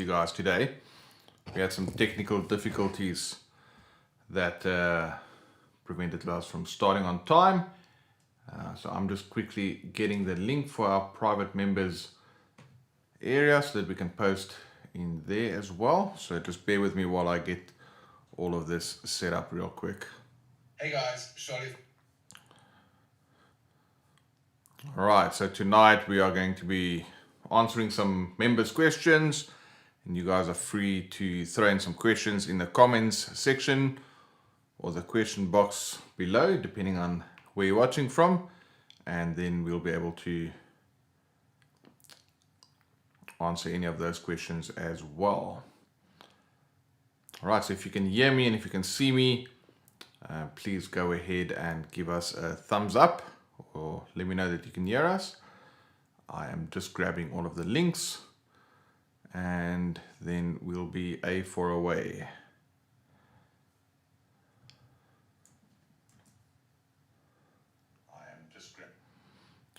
you guys today. We had some technical difficulties that prevented us from starting on time. So I'm just quickly getting the link for our private members area so that we can post in there as well. So just bear with me while I get all of this set up real quick. Hey guys, Charlie. All right, so tonight we are going to be answering some members' questions, and you guys are free to throw in some questions in the comments section or the question box below, depending on where you're watching from, and then we'll be able to answer any of those questions as well. All right, so if you can hear me and if you can see me, please go ahead and give us a thumbs up or let me know that you can hear us. I am just grabbing all of the links and then we'll be A4 away.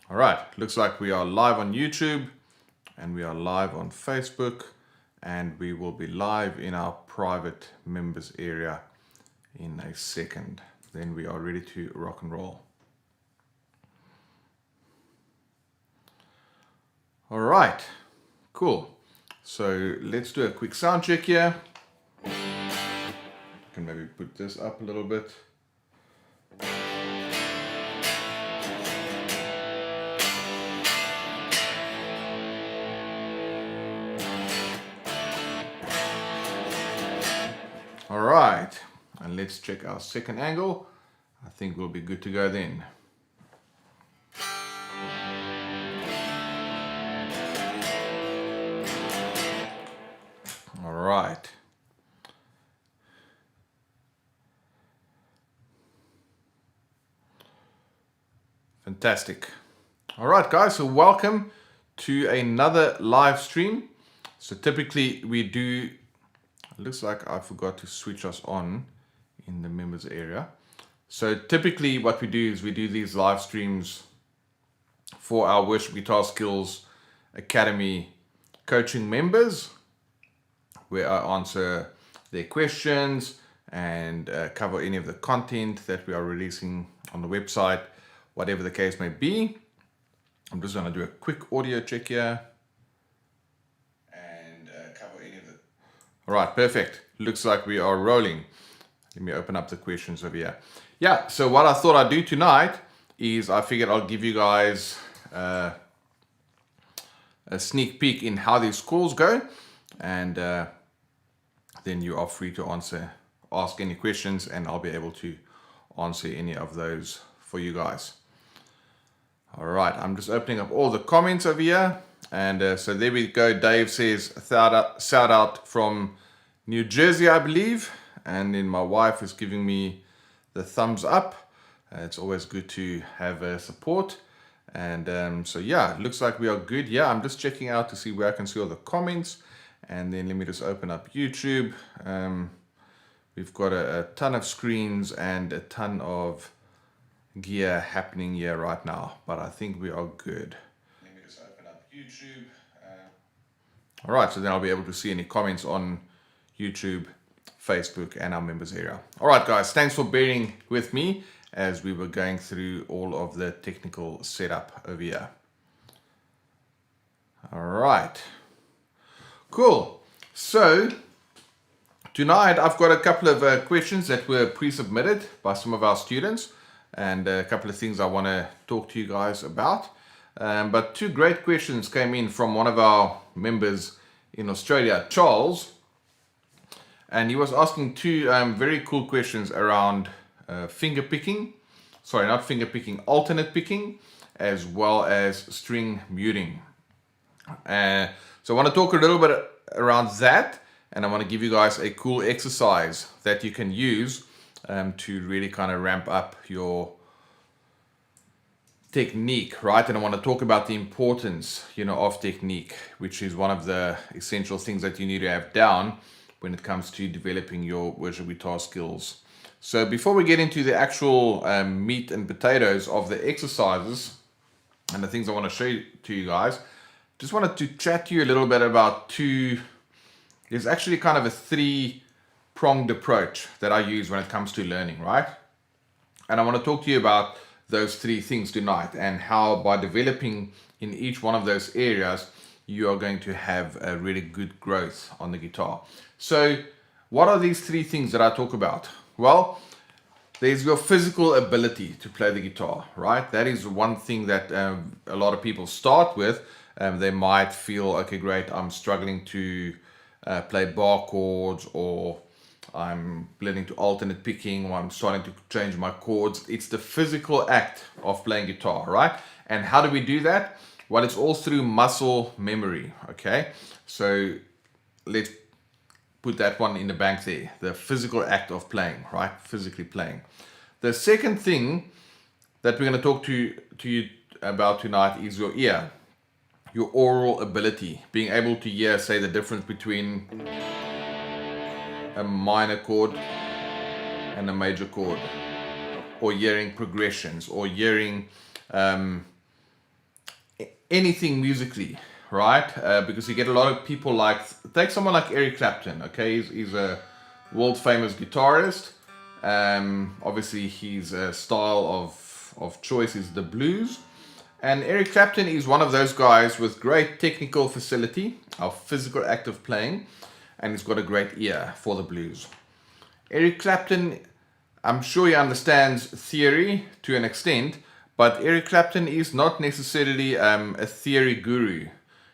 All right, looks like we are live on YouTube and we are live on Facebook, and we will be live in our private members area in a second. Then we are ready to rock and roll. All right, cool. So let's do a quick sound check here. Can maybe put this up a little bit. All right, and let's check our second angle. I think we'll be good to go then. All right. Fantastic. All right, guys, so welcome to another live stream. So typically we do, it looks like I forgot to switch us on in the members area. So typically what we do is we do these live streams for our Worship Guitar Skills Academy coaching members, where I answer their questions and cover any of the content that we are releasing on the website, whatever the case may be. I'm just going to do a quick audio check here and cover any of the... All right, perfect. Looks like we are rolling. Let me open up the questions over here. Yeah, so what I thought I'd do tonight is I figured I'll give you guys a sneak peek in how these calls go, and then you are free to ask any questions, and I'll be able to answer any of those for you guys. All right, I'm just opening up all the comments over here, and so there we go. Dave says shout out from New Jersey, I believe, and then my wife is giving me the thumbs up. It's always good to have support, and so yeah, it looks like we are good. Yeah, I'm just checking out to see where I can see all the comments, and then let me just open up YouTube. We've got a ton of screens and a ton of gear happening here right now, but I think we are good. Let me just open up YouTube. All right, so then I'll be able to see any comments on YouTube, Facebook, and our members area. All right, guys, thanks for bearing with me as we were going through all of the technical setup over here. All right, cool. So tonight I've got a couple of questions that were pre-submitted by some of our students, and a couple of things I want to talk to you guys about. But two great questions came in from one of our members in Australia, Charles, and he was asking two very cool questions around finger picking, sorry, not finger picking, alternate picking, as well as string muting. So I want to talk a little bit around that, and I want to give you guys a cool exercise that you can use to really kind of ramp up your technique, right? And I want to talk about the importance, of technique, which is one of the essential things that you need to have down when it comes to developing your worship guitar skills. So before we get into the actual meat and potatoes of the exercises and the things I want to show to you guys, just wanted to chat to you a little bit about two there's actually kind of a three-pronged approach that I use when it comes to learning, right? And I want to talk to you about those three things tonight, and how by developing in each one of those areas, you are going to have a really good growth on the guitar. So what are these three things that I talk about? Well, there's your physical ability to play the guitar, right? That is one thing that a lot of people start with. They might feel, okay, great, I'm struggling to play bar chords, or I'm learning to alternate picking, or I'm starting to change my chords. It's the physical act of playing guitar, right? And how do we do that? Well, it's all through muscle memory, okay? So let's put that one in the bank there. The physical act of playing, right? Physically playing. The second thing that we're going to talk to you about tonight is your ear. Your oral ability. Being able to hear, say, the difference between a minor chord and a major chord, or hearing progressions, or hearing anything musically, right? Because you get a lot of people like, take someone like Eric Clapton, okay? He's a world famous guitarist. Obviously his style of choice is the blues. And Eric Clapton is one of those guys with great technical facility, a physical act of playing, and he's got a great ear for the blues. Eric Clapton, I'm sure he understands theory to an extent, but Eric Clapton is not necessarily a theory guru,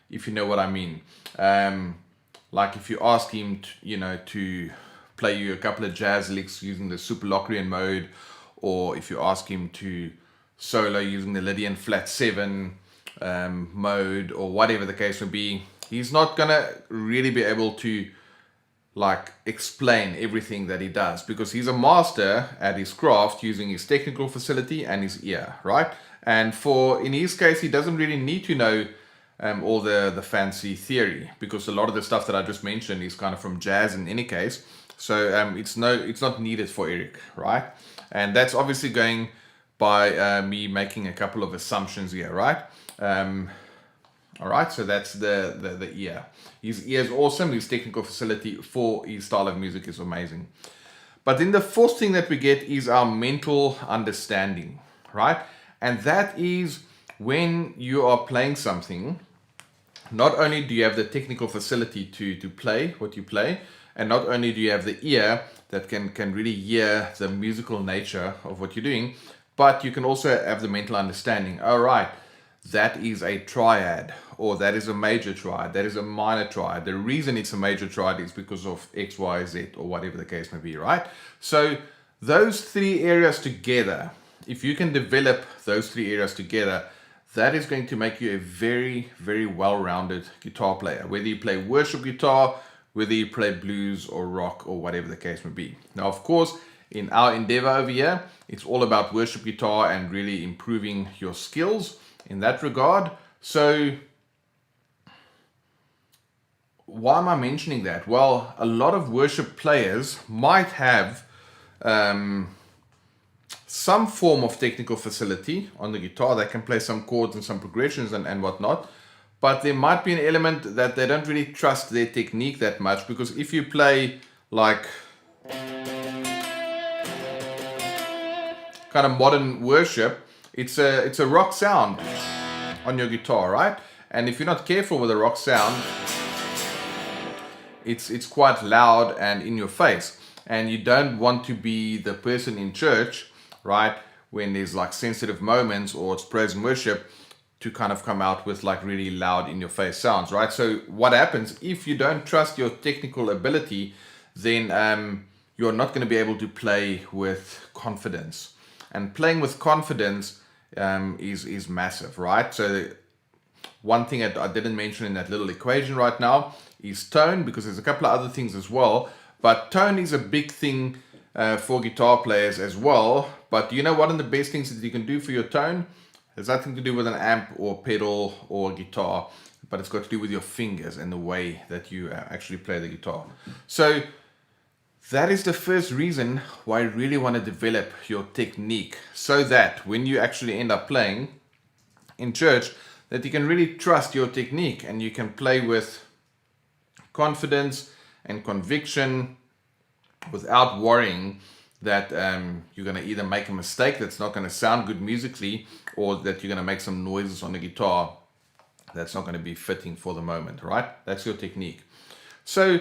if you know what I mean. Like if you ask him to play you a couple of jazz licks using the Super Locrian mode, or if you ask him to solo using the Lydian flat 7 mode, or whatever the case may be, he's not gonna really be able to like explain everything that he does, because he's a master at his craft using his technical facility and his ear, right? And in his case, he doesn't really need to know all the fancy theory, because a lot of the stuff that I just mentioned is kind of from jazz in any case. So it's not needed for Eric, right? And that's obviously going by me making a couple of assumptions here, right? All right, so that's the ear. His ear is awesome. His technical facility for his style of music is amazing. But then the fourth thing that we get is our mental understanding, right? And that is when you are playing something, not only do you have the technical facility to play what you play, and not only do you have the ear that can really hear the musical nature of what you're doing, but you can also have the mental understanding. All right, that is a triad, or that is a major triad, that is a minor triad. The reason it's a major triad is because of X, Y, Z, or whatever the case may be, right? So those three areas together, if you can develop those three areas together, that is going to make you a very, very well-rounded guitar player. Whether you play worship guitar, whether you play blues or rock or whatever the case may be. Now, of course, in our endeavor over here, it's all about worship guitar and really improving your skills in that regard. So why am I mentioning that? Well, a lot of worship players might have some form of technical facility on the guitar. They can play some chords and some progressions and whatnot, but there might be an element that they don't really trust their technique that much, because if you play like kind of modern worship, it's a rock sound on your guitar, right? And if you're not careful with a rock sound, it's quite loud and in your face, and you don't want to be the person in church, right, when there's like sensitive moments or it's praise and worship, to kind of come out with like really loud in your face sounds, right? So what happens if you don't trust your technical ability, then you're not going to be able to play with confidence. And playing with confidence is massive, right? So one thing that I didn't mention in that little equation right now is tone, because there's a couple of other things as well, but tone is a big thing for guitar players as well. But you know, one of the best things that you can do for your tone has nothing to do with an amp or pedal or guitar, but it's got to do with your fingers and the way that you actually play the guitar. So that is the first reason why I really want to develop your technique, so that when you actually end up playing in church, that you can really trust your technique and you can play with confidence and conviction without worrying that you're going to either make a mistake that's not going to sound good musically, or that you're going to make some noises on the guitar that's not going to be fitting for the moment, right? That's your technique. So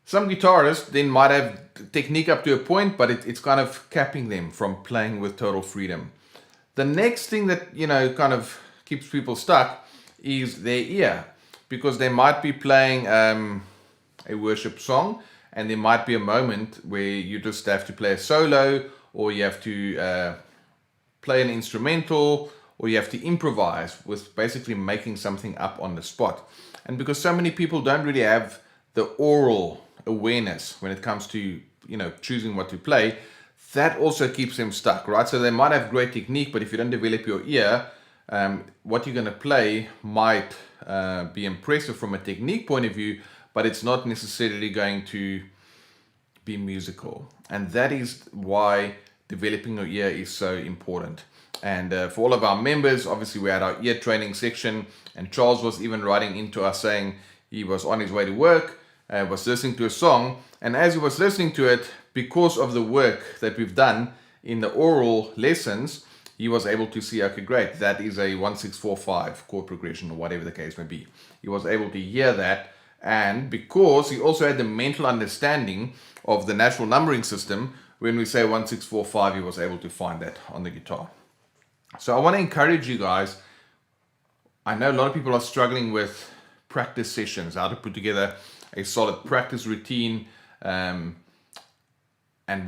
some guitarists then might have technique up to a point, but it's kind of capping them from playing with total freedom. The next thing that, kind of keeps people stuck is their ear, because they might be playing a worship song, and there might be a moment where you just have to play a solo, or you have to play an instrumental, or you have to improvise with basically making something up on the spot. And because so many people don't really have the aural awareness when it comes to choosing what to play, that also keeps them stuck, right? So they might have great technique, but if you don't develop your ear, what you're going to play might be impressive from a technique point of view, but it's not necessarily going to be musical. And that is why developing your ear is so important. And for all of our members, obviously we had our ear training section, and Charles was even writing into us saying he was on his way to work, was listening to a song, and as he was listening to it, because of the work that we've done in the oral lessons, he was able to see, okay, great, that is a 1-6-4-5 chord progression, or whatever the case may be. He was able to hear that, and because he also had the mental understanding of the natural numbering system, when we say 1-6-4-5, he was able to find that on the guitar. So I want to encourage you guys. I know a lot of people are struggling with practice sessions, how to put together a solid practice routine, and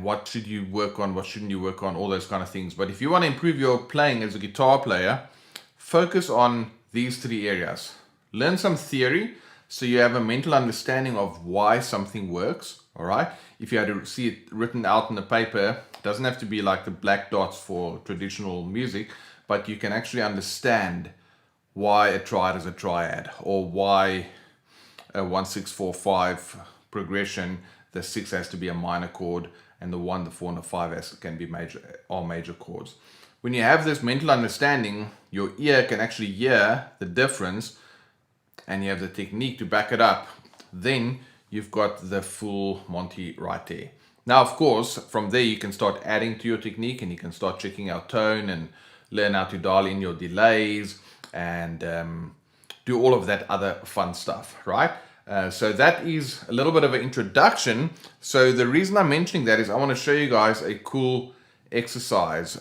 what should you work on, what shouldn't you work on, all those kind of things. But if you want to improve your playing as a guitar player, focus on these 3 areas. Learn some theory, so you have a mental understanding of why something works, all right? If you had to see it written out in the paper, it doesn't have to be like the black dots for traditional music, but you can actually understand why a triad is a triad, or why a 1-6-4-5 progression, the 6 has to be a minor chord, and the 1, the 4, and the 5 can be major chords. When you have this mental understanding, your ear can actually hear the difference, and you have the technique to back it up. Then you've got the full Monty right there. Now, of course, from there you can start adding to your technique, and you can start checking out tone and learn how to dial in your delays and do all of that other fun stuff, right? So that is a little bit of an introduction. So the reason I'm mentioning that is I want to show you guys a cool exercise.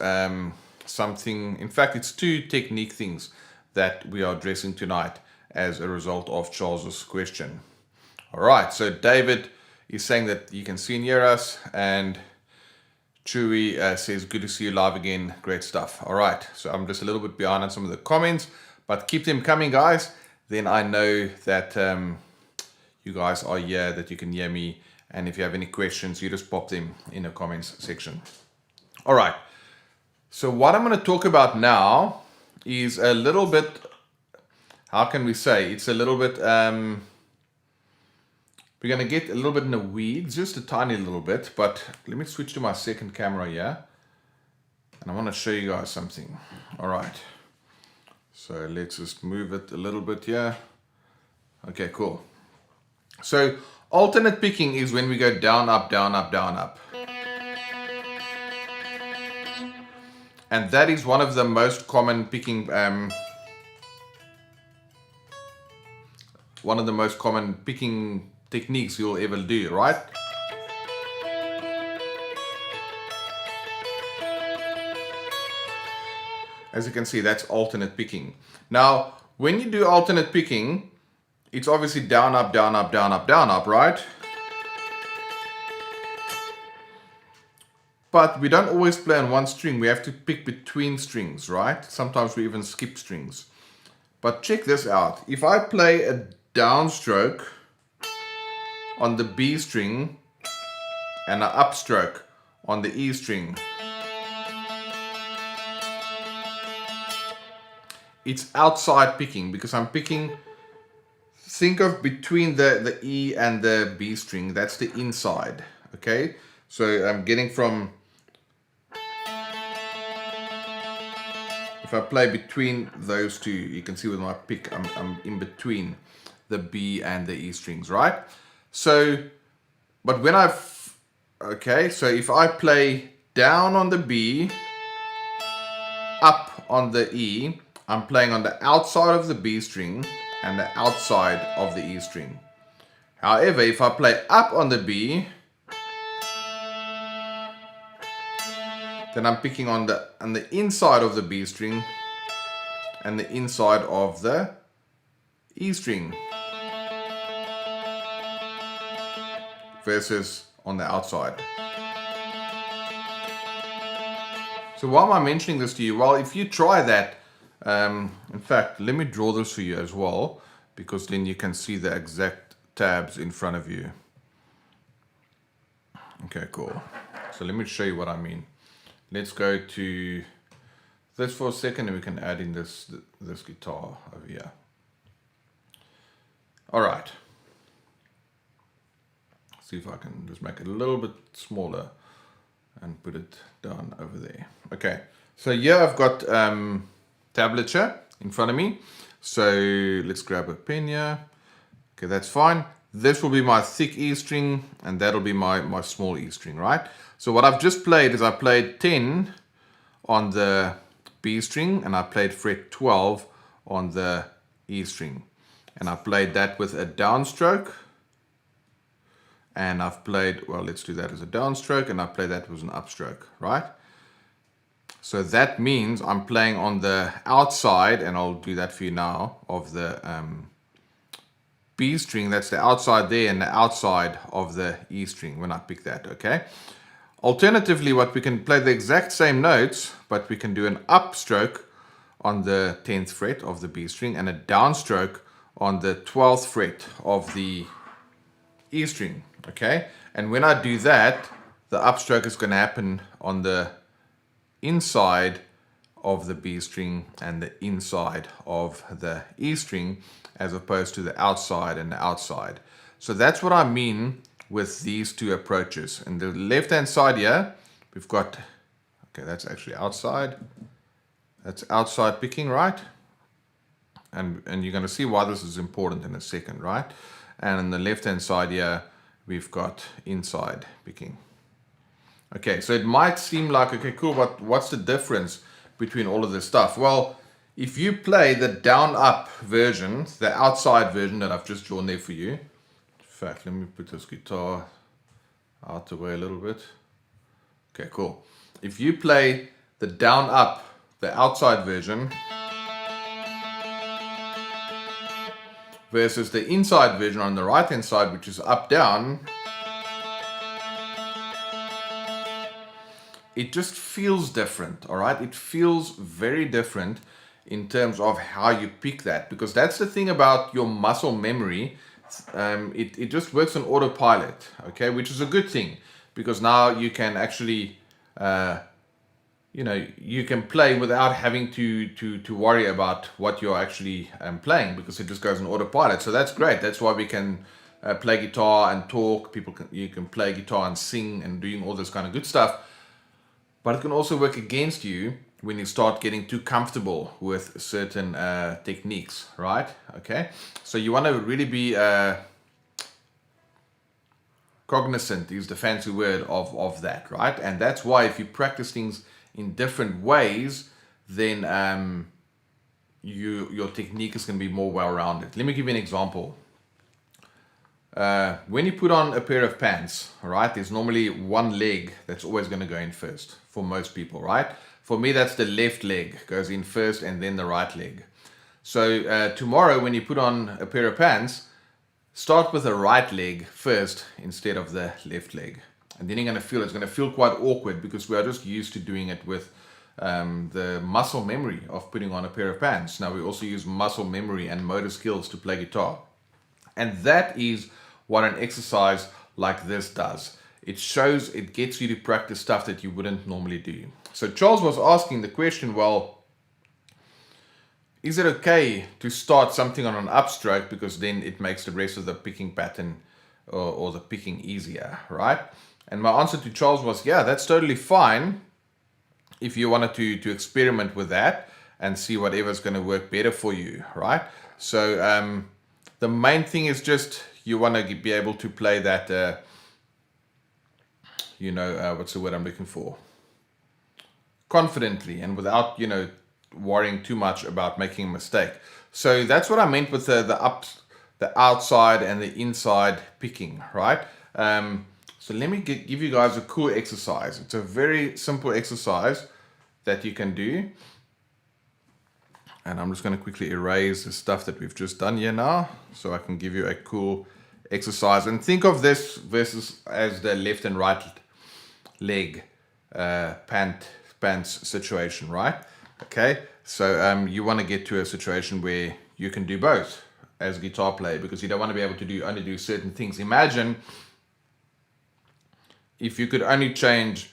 Something, in fact, it's 2 technique things that we are addressing tonight as a result of Charles's question. All right, so David is saying that you can see and hear us, and Chewy says, good to see you live again, great stuff. All right, so I'm just a little bit behind on some of the comments, but keep them coming, guys. Then I know that you guys are here, that you can hear me, and if you have any questions, you just pop them in the comments section. All right, so what I'm going to talk about now is a little bit, how can we say, it's a little bit, we're going to get a little bit in the weeds, just a tiny little bit, but let me switch to my second camera here, and I want to show you guys something. All right, so let's just move it a little bit here. Okay, cool. So alternate picking is when we go down, up, down, up, down, up. And that is one of the most common picking, techniques you'll ever do, right? As you can see, that's alternate picking. Now, when you do alternate picking, it's obviously down, up, down, up, down, up, down, up, right? But we don't always play on one string. We have to pick between strings, right? Sometimes we even skip strings. But check this out. If I play a downstroke on the B string and an upstroke on the E string, it's outside picking, because I'm picking, think of between the E and the B string, that's the inside, okay? So I'm getting from, if I play between those 2, you can see with my pick, I'm in between the B and the E strings, right? So but when okay, so if I play down on the B, up on the E, I'm playing on the outside of the B string and the outside of the E string. However, if I play up on the B, then I'm picking on the inside of the B string and the inside of the E string versus on the outside. So why am I mentioning this to you? Well, if you try that, in fact, let me draw this for you as well, because then you can see the exact tabs in front of you. Okay, cool. So let me show you what I mean. Let's go to this for a second and we can add in this guitar over here. All right. See if I can just make it a little bit smaller and put it down over there. Okay, so here I've got tablature in front of me. So let's grab a pen here. Okay, that's fine. This will be my thick E string and that'll be my small E string, right? So what I've just played is I played 10 on the B string and I played fret 12 on the E string. And I played that with a downstroke. And I've played, well, let's do that as a downstroke, and I play that with an upstroke, right? So that means I'm playing on the outside, and I'll do that for you now, of the B string. That's the outside there and the outside of the E string when I pick that, okay? Alternatively, what we can play the exact same notes, but we can do an upstroke on the 10th fret of the B string and a downstroke on the 12th fret of the E string. Okay, and when I do that, the upstroke is going to happen on the inside of the B string and the inside of the E string, as opposed to the outside and the outside. So that's what I mean with these two approaches. And the left hand side here, we've got, okay, that's actually outside. That's outside picking, right? And you're going to see why this is important in a second, right? And on the left hand side here, we've got inside picking. Okay, so it might seem like, okay, cool, but what's the difference between all of this stuff? Well, if you play the down-up version, the outside version that I've just drawn there for you, in fact, let me put this guitar out the way a little bit. Okay, cool. If you play the down-up, the outside version, versus the inside version on the right hand side, which is up down, it just feels different. All right, it feels very different in terms of how you pick that, because that's the thing about your muscle memory. It just works on autopilot, okay, which is a good thing, because now you can actually you can play without having to worry about what you're actually playing, because it just goes on autopilot. So that's great. That's why we can play guitar and talk. You can play guitar and sing and doing all this kind of good stuff. But it can also work against you when you start getting too comfortable with certain techniques, right? Okay. So you want to really be cognizant, is the fancy word of that, right? And that's why if you practice things in different ways, then your technique is going to be more well-rounded. Let me give you an example. When you put on a pair of pants, right, there's normally one leg that's always going to go in first for most people, right? For me, that's the left leg goes in first and then the right leg. So tomorrow when you put on a pair of pants, start with the right leg first instead of the left leg. And then you're going to feel, it's going to feel quite awkward, because we are just used to doing it with the muscle memory of putting on a pair of pants. Now we also use muscle memory and motor skills to play guitar. And that is what an exercise like this does. It shows, it gets you to practice stuff that you wouldn't normally do. So Charles was asking the question, well, is it okay to start something on an upstroke, because then it makes the rest of the picking pattern or the picking easier, right? And my answer to Charles was, yeah, that's totally fine if you wanted to experiment with that and see whatever's going to work better for you, right? So the main thing is just you want to be able to play that you know, what's the word I'm looking for? Confidently and without, you know, worrying too much about making a mistake. So that's what I meant with the outside and the inside picking, right? So let me give you guys a cool exercise. It's a very simple exercise that you can do. And I'm just going to quickly erase the stuff that we've just done here now, so I can give you a cool exercise. And think of this versus as the left and right leg pants situation, right? Okay, so you want to get to a situation where you can do both as a guitar player, because you don't want to be able to only do certain things. Imagine if you could only change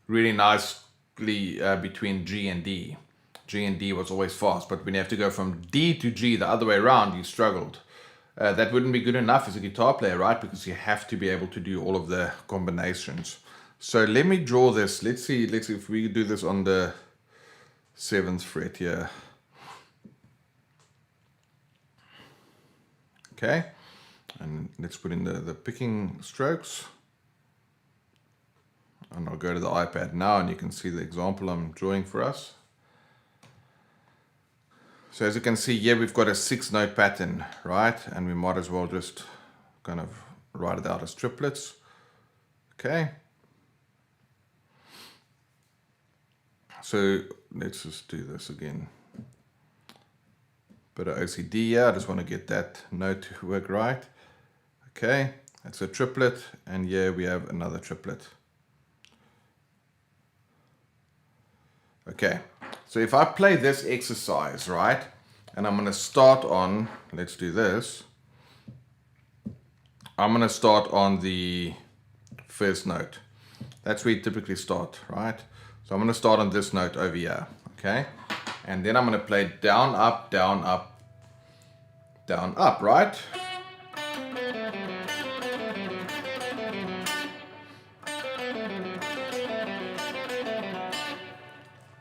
really nicely between G and D. G and D was always fast, but when you have to go from D to G the other way around, you struggled. That wouldn't be good enough as a guitar player, right? Because you have to be able to do all of the combinations. So let me draw this. Let's see if we do this on the 7th fret here. Okay, and let's put in the picking strokes. And I'll go to the iPad now and you can see the example I'm drawing for us. So as you can see here, we've got a 6-note pattern, right? And we might as well just kind of write it out as triplets. Okay. So let's just do this again. Bit of OCD here. I just want to get that note to work right. Okay, that's a triplet, and here we have another triplet. Okay, so if I play this exercise, right, and I'm going to start on, let's do this. I'm going to start on the first note. That's where you typically start, right? So I'm going to start on this note over here, okay? And then I'm going to play down, up, down, up, down, up, right?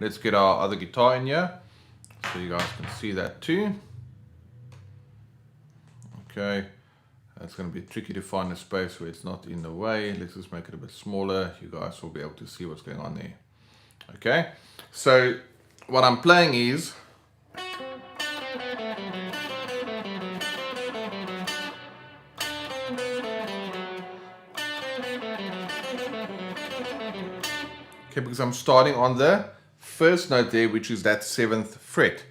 Let's get our other guitar in here so you guys can see that too. Okay, that's going to be tricky to find a space where it's not in the way. Let's just make it a bit smaller. You guys will be able to see what's going on there. Okay, so what I'm playing is okay, because I'm starting on the first note there, which is that 7th fret.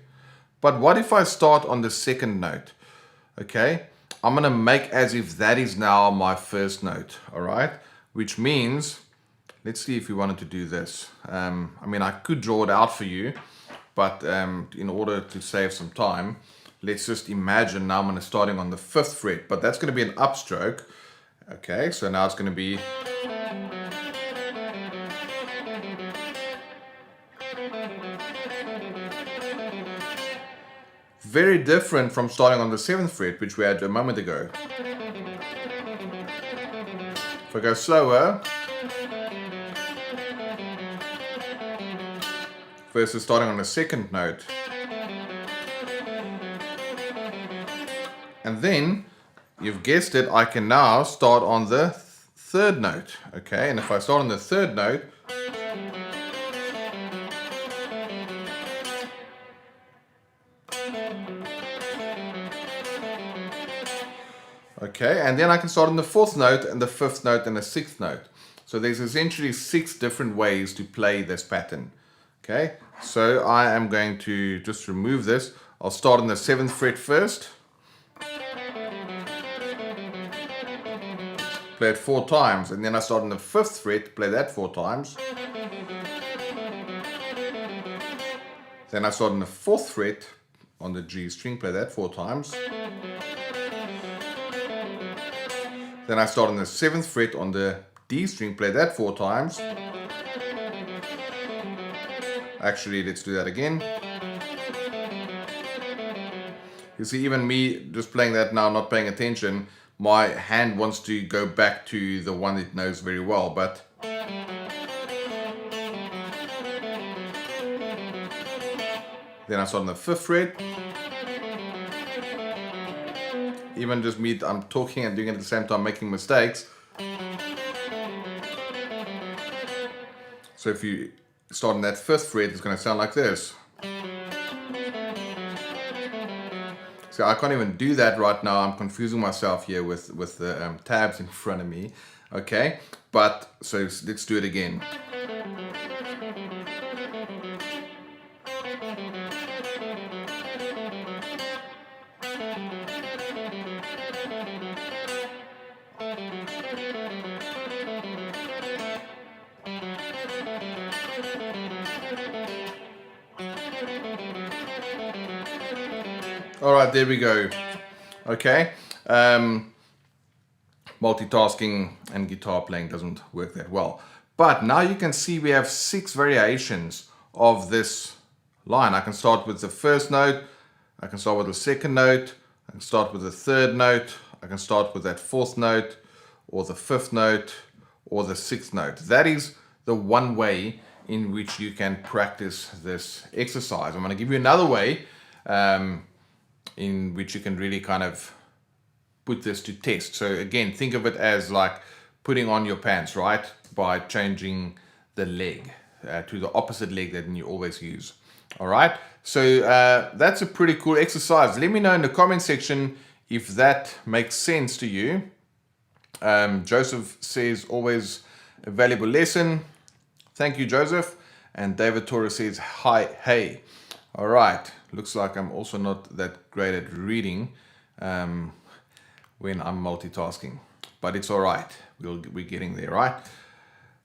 But what if I start on the second note? Okay, I'm going to make as if that is now my first note, all right? Which means, let's see if we wanted to do this. I mean, I could draw it out for you, but in order to save some time, let's just imagine now I'm going to starting on the 5th fret, but that's going to be an upstroke. Okay, so now it's going to be... very different from starting on the 7th fret, which we had a moment ago. If I go slower, versus starting on the second note. And then, you've guessed it, I can now start on the third note. Okay, and if I start on the third note, okay, and then I can start on the 4th note and the 5th note and the 6th note. So there's essentially 6 different ways to play this pattern. Okay, so I am going to just remove this. I'll start on the 7th fret first. Play it 4 times, and then I start on the 5th fret, play that 4 times. Then I start on the 4th fret on the G string, play that 4 times. Then I start on the 7th fret on the D string, play that 4 times. Actually, let's do that again. You see, even me just playing that now, not paying attention, my hand wants to go back to the one it knows very well, but then I start on the 5th fret. Even just me, I'm talking and doing it at the same time, making mistakes. So if you start on that 5th fret, it's going to sound like this. So I can't even do that right now. I'm confusing myself here with the tabs in front of me. Okay, but so let's do it again. All right, there we go. Okay. Multitasking and guitar playing doesn't work that well. But now you can see we have 6 variations of this line. I can start with the 1st note, I can start with the 2nd note, I can start with the 3rd note, I can start with that 4th note, or the 5th note, or the 6th note. That is the one way in which you can practice this exercise. I'm going to give you another way in which you can really kind of put this to test. So again, think of it as like putting on your pants, right? By changing the leg to the opposite leg that you always use. All right. So that's a pretty cool exercise. Let me know in the comment section if that makes sense to you. Joseph says always a valuable lesson. Thank you, Joseph. And David Torres says hi, hey. All right. Looks like I'm also not that great at reading when I'm multitasking, but it's all right. We're getting there, right?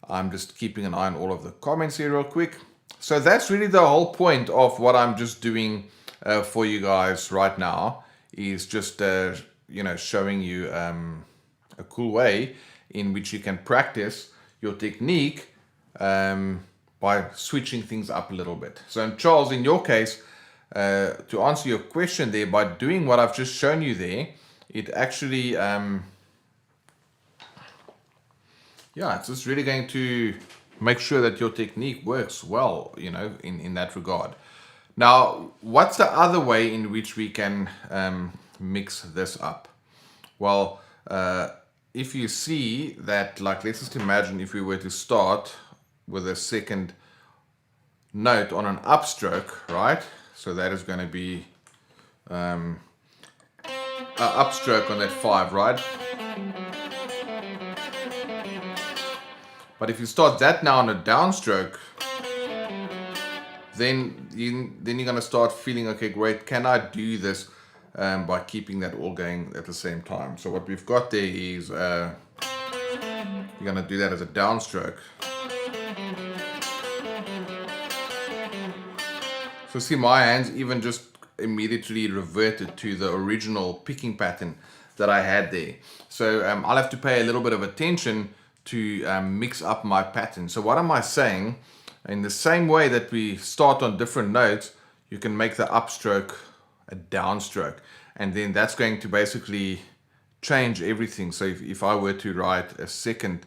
I'm just keeping an eye on all of the comments here real quick. So that's really the whole point of what I'm just doing for you guys right now, is just showing you a cool way in which you can practice your technique by switching things up a little bit. So Charles, in your case, to answer your question there, by doing what I've just shown you there, it actually it's just really going to make sure that your technique works well, in that regard. Now, what's the other way in which we can mix this up? Well, if you see that, like, let's just imagine if we were to start with a 2nd note on an upstroke, right? So that is going to be an upstroke on that 5, right? But if you start that now on a downstroke, then you're going to start feeling, okay, great, can I do this by keeping that all going at the same time? So what we've got there is you're going to do that as a downstroke. So see, my hands even just immediately reverted to the original picking pattern that I had there. So I'll have to pay a little bit of attention to mix up my pattern. So what am I saying? In the same way that we start on different notes, you can make the upstroke a downstroke, and then that's going to basically change everything. So if I were to write a 2nd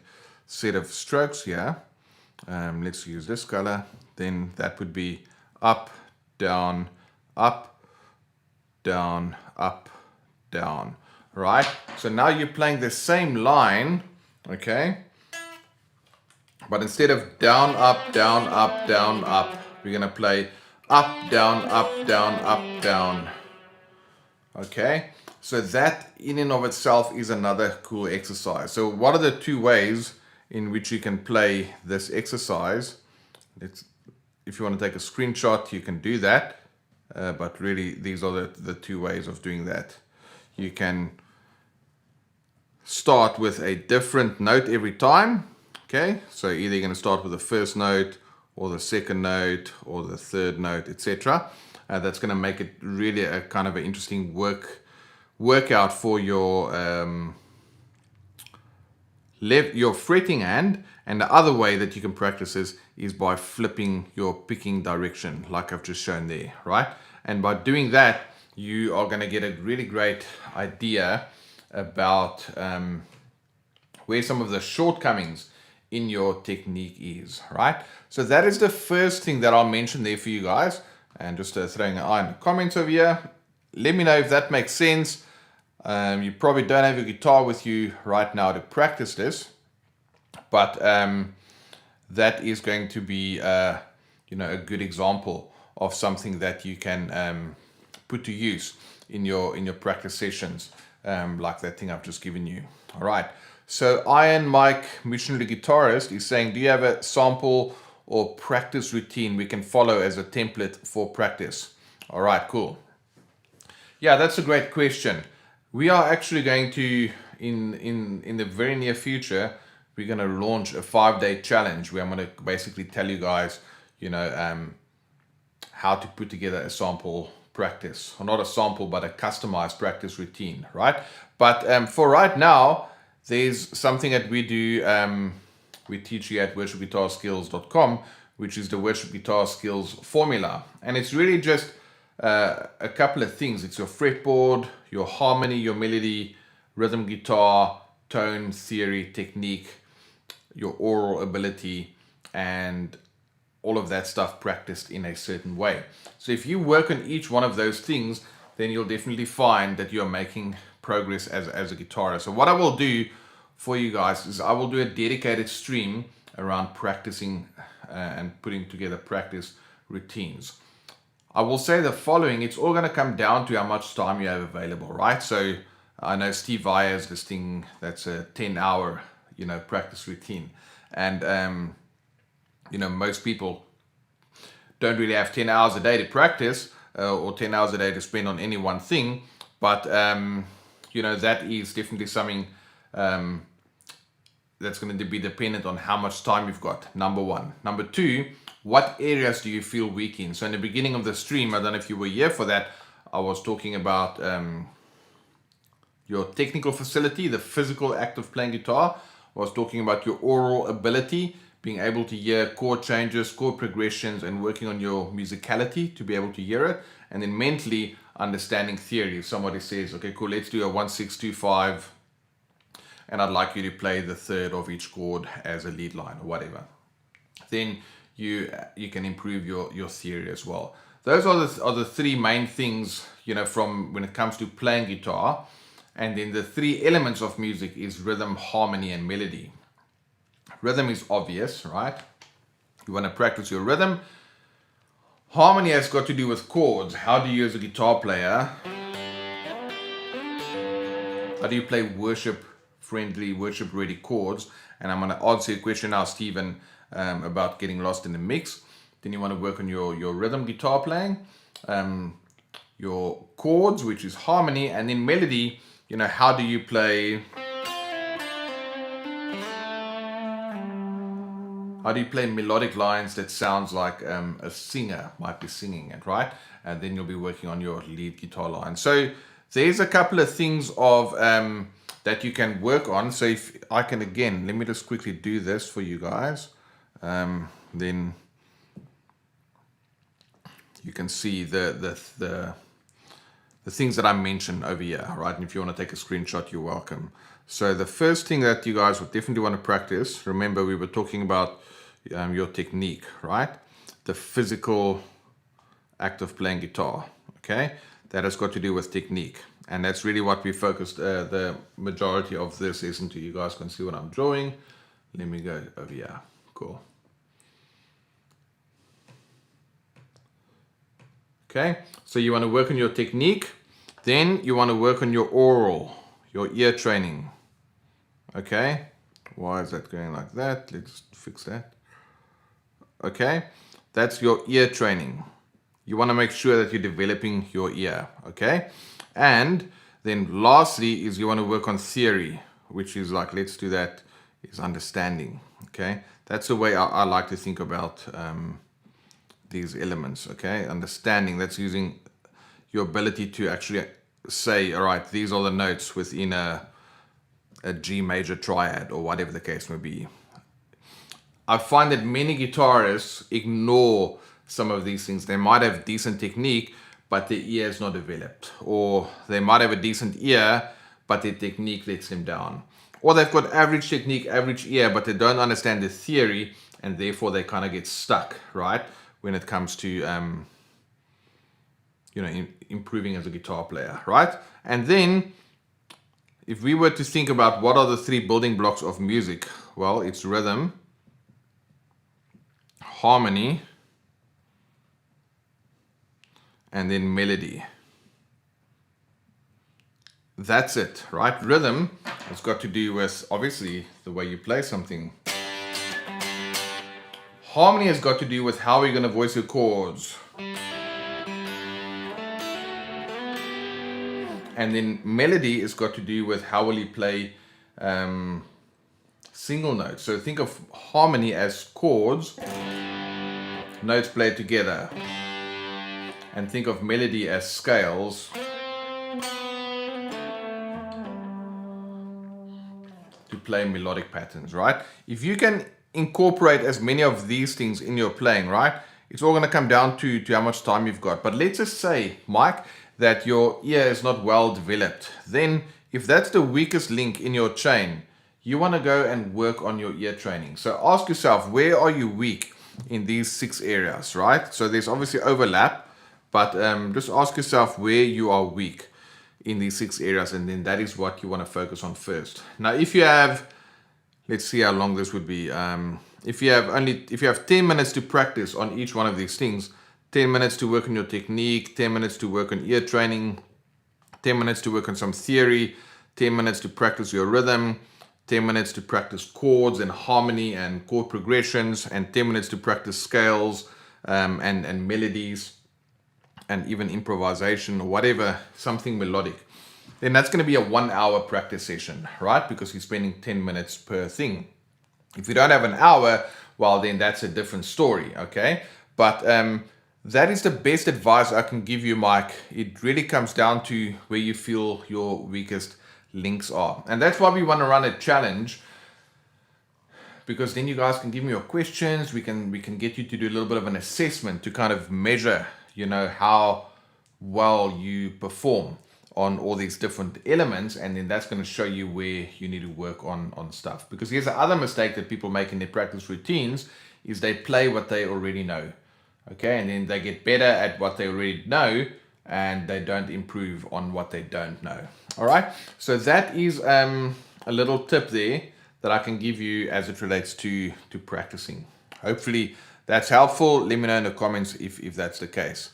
set of strokes here, let's use this color, then that would be up, down, up, down, up, down, right? So now you're playing the same line, okay? But instead of down, up, down, up, down, up, we're gonna play up, down, up, down, up, down. Okay? So that in and of itself is another cool exercise. So what are the 2 ways in which you can play this exercise? If you want to take a screenshot, you can do that. But really, these are the 2 ways of doing that. You can start with a different note every time. Okay, so either you're going to start with the 1st note, or the 2nd note, or the 3rd note, etc. That's going to make it really a kind of an interesting workout for your fretting hand. And the other way that you can practice this is by flipping your picking direction, like I've just shown there, right? And by doing that, you are going to get a really great idea about where some of the shortcomings in your technique is, right? So that is the first thing that I'll mention there for you guys. And just throwing an eye in the comments over here. Let me know if that makes sense. You probably don't have your guitar with you right now to practice this. But that is going to be you know, a good example of something that you can put to use in your practice sessions, like that thing I've just given you. All right. So Iron Mike, missionary guitarist, is saying, do you have a sample or practice routine we can follow as a template for practice? All right, cool. Yeah, that's a great question. We are actually going to, in the very near future, we're going to launch a 5-day challenge where I'm going to basically tell you guys, you know, how to put together a sample practice, or not a sample, but a customized practice routine, right? But for right now, there's something that we do, we teach you at worshipguitarskills.com, which is the worship guitar skills formula. And it's really just a couple of things. It's your fretboard, your harmony, your melody, rhythm guitar, tone, theory, technique, your oral ability, and all of that stuff practiced in a certain way. So if you work on each one of those things, then you'll definitely find that you're making progress as a guitarist. So what I will do for you guys is I will do a dedicated stream around practicing and putting together practice routines. I will say the following: it's all going to come down to how much time you have available, right? So I know Steve Vai has this thing that's a 10-hour, you know, practice routine, and you know, most people don't really have 10 hours a day to practice, or 10 hours a day to spend on any one thing. But, you know, that is definitely something that's going to be dependent on how much time you've got, number one. Number two, what areas do you feel weak in? So in the beginning of the stream, I don't know if you were here for that, I was talking about your technical facility, the physical act of playing guitar. I was talking about your oral ability, being able to hear chord changes, chord progressions, and working on your musicality to be able to hear it. And then mentally understanding theory. If somebody says, okay, cool, let's do a 1-6-2-5, and I'd like you to play the third of each chord as a lead line or whatever, then you can improve your theory as well. Those are the three main things, you know, from when it comes to playing guitar. And then the three elements of music is rhythm, harmony, and melody. Rhythm is obvious, right? You want to practice your rhythm. Harmony has got to do with chords. How do you, as a guitar player, how do you play worship-friendly, worship-ready chords? And I'm going to answer your question now, Stephen, about getting lost in the mix. Then you want to work on your rhythm guitar playing, your chords, which is harmony, and then melody. You know, how do you play? How do you play melodic lines that sounds like a singer might be singing it, right? And then you'll be working on your lead guitar line. So there's a couple of things of that you can work on. So if I can, again, let me just quickly do this for you guys. Then you can see the things that I mentioned over here, right? And if you want to take a screenshot, you're welcome. So the first thing that you guys would definitely want to practice, remember we were talking about your technique, right? The physical act of playing guitar, okay? That has got to do with technique. And that's really what we focused the majority of this isn't to. You guys can see what I'm drawing. Let me go over here. Cool. Okay, so you want to work on your technique. Then you want to work on your oral, your ear training. Okay, why is that going like that? Let's fix that. Okay, that's your ear training. You want to make sure that you're developing your ear. Okay, and then lastly is you want to work on theory, which is like, let's do that, is understanding. Okay, that's the way I like to think about these elements. Okay, understanding, that's using your ability to actually say, all right, these are the notes within a G major triad or whatever the case may be. I find that many guitarists ignore some of these things. They might have decent technique, but their ear is not developed. Or they might have a decent ear, but their technique lets them down. Or they've got average technique, average ear, but they don't understand the theory, and therefore they kind of get stuck, right? When it comes to, improving as a guitar player, right? And then, if we were to think about what are the three building blocks of music, well, it's rhythm, harmony, and then melody. That's it, right? Rhythm has got to do with, obviously, the way you play something. Harmony has got to do with how you're going to voice your chords. And then melody has got to do with how will you play single notes. So think of harmony as chords, notes played together. And think of melody as scales to play melodic patterns, right? If you can incorporate as many of these things in your playing, right, it's all going to come down to how much time you've got. But let's just say, Mike, that your ear is not well developed. Then if that's the weakest link in your chain, you want to go and work on your ear training. So ask yourself, where are you weak in these 6 areas, right? So there's obviously overlap, but just ask yourself where you are weak in these 6 areas, and then that is what you want to focus on first. Now, if you have, let's see how long this would be. If you have 10 minutes to practice on each one of these things, 10 minutes to work on your technique, 10 minutes to work on ear training, 10 minutes to work on some theory, 10 minutes to practice your rhythm, 10 minutes to practice chords and harmony and chord progressions, and 10 minutes to practice scales and melodies, and even improvisation or whatever, something melodic, then that's going to be a 1 hour practice session, right? Because you're spending 10 minutes per thing. If you don't have an hour, well, then that's a different story, okay? But that is the best advice I can give you, Mike. It really comes down to where you feel your weakest links are. And that's why we want to run a challenge, because then you guys can give me your questions. We can get you to do a little bit of an assessment to kind of measure, how well you perform on all these different elements, and then that's going to show you where you need to work on stuff. Because here's the other mistake that people make in their practice routines, is they play what they already know, okay, and then they get better at what they already know, and they don't improve on what they don't know. All right, so that is a little tip there that I can give you as it relates to practicing. Hopefully that's helpful. Let me know in the comments if that's the case.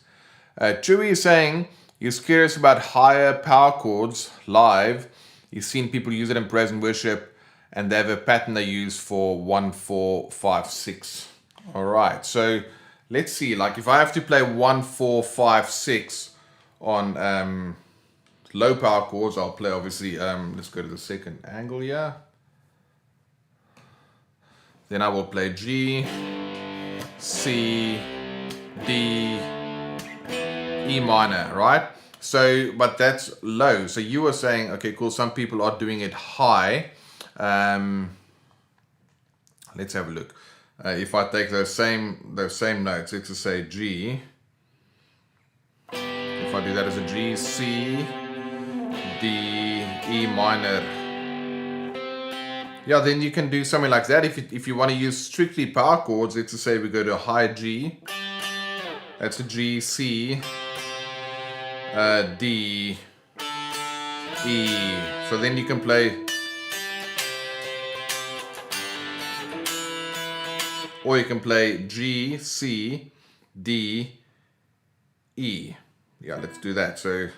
Chewy is saying he's curious about higher power chords live. He's seen people use it in praise and worship, and they have a pattern they use for 1, 4, 5, 6. All right, so let's see. Like if I have to play 1, 4, 5, 6 on low power chords, I'll play obviously. Let's go to the second angle here. Then I will play G, C, D, E minor, right? So, but that's low. So you were saying, okay, cool. Some people are doing it high. Let's have a look. If I take those same notes, let's just say G. If I do that as a G, C, D, E minor. Yeah, then you can do something like that. If you want to use strictly power chords, let's just say we go to a high G. That's a G, C, D, E. So then you can play, or you can play G, C, D, E. Yeah, let's do that. So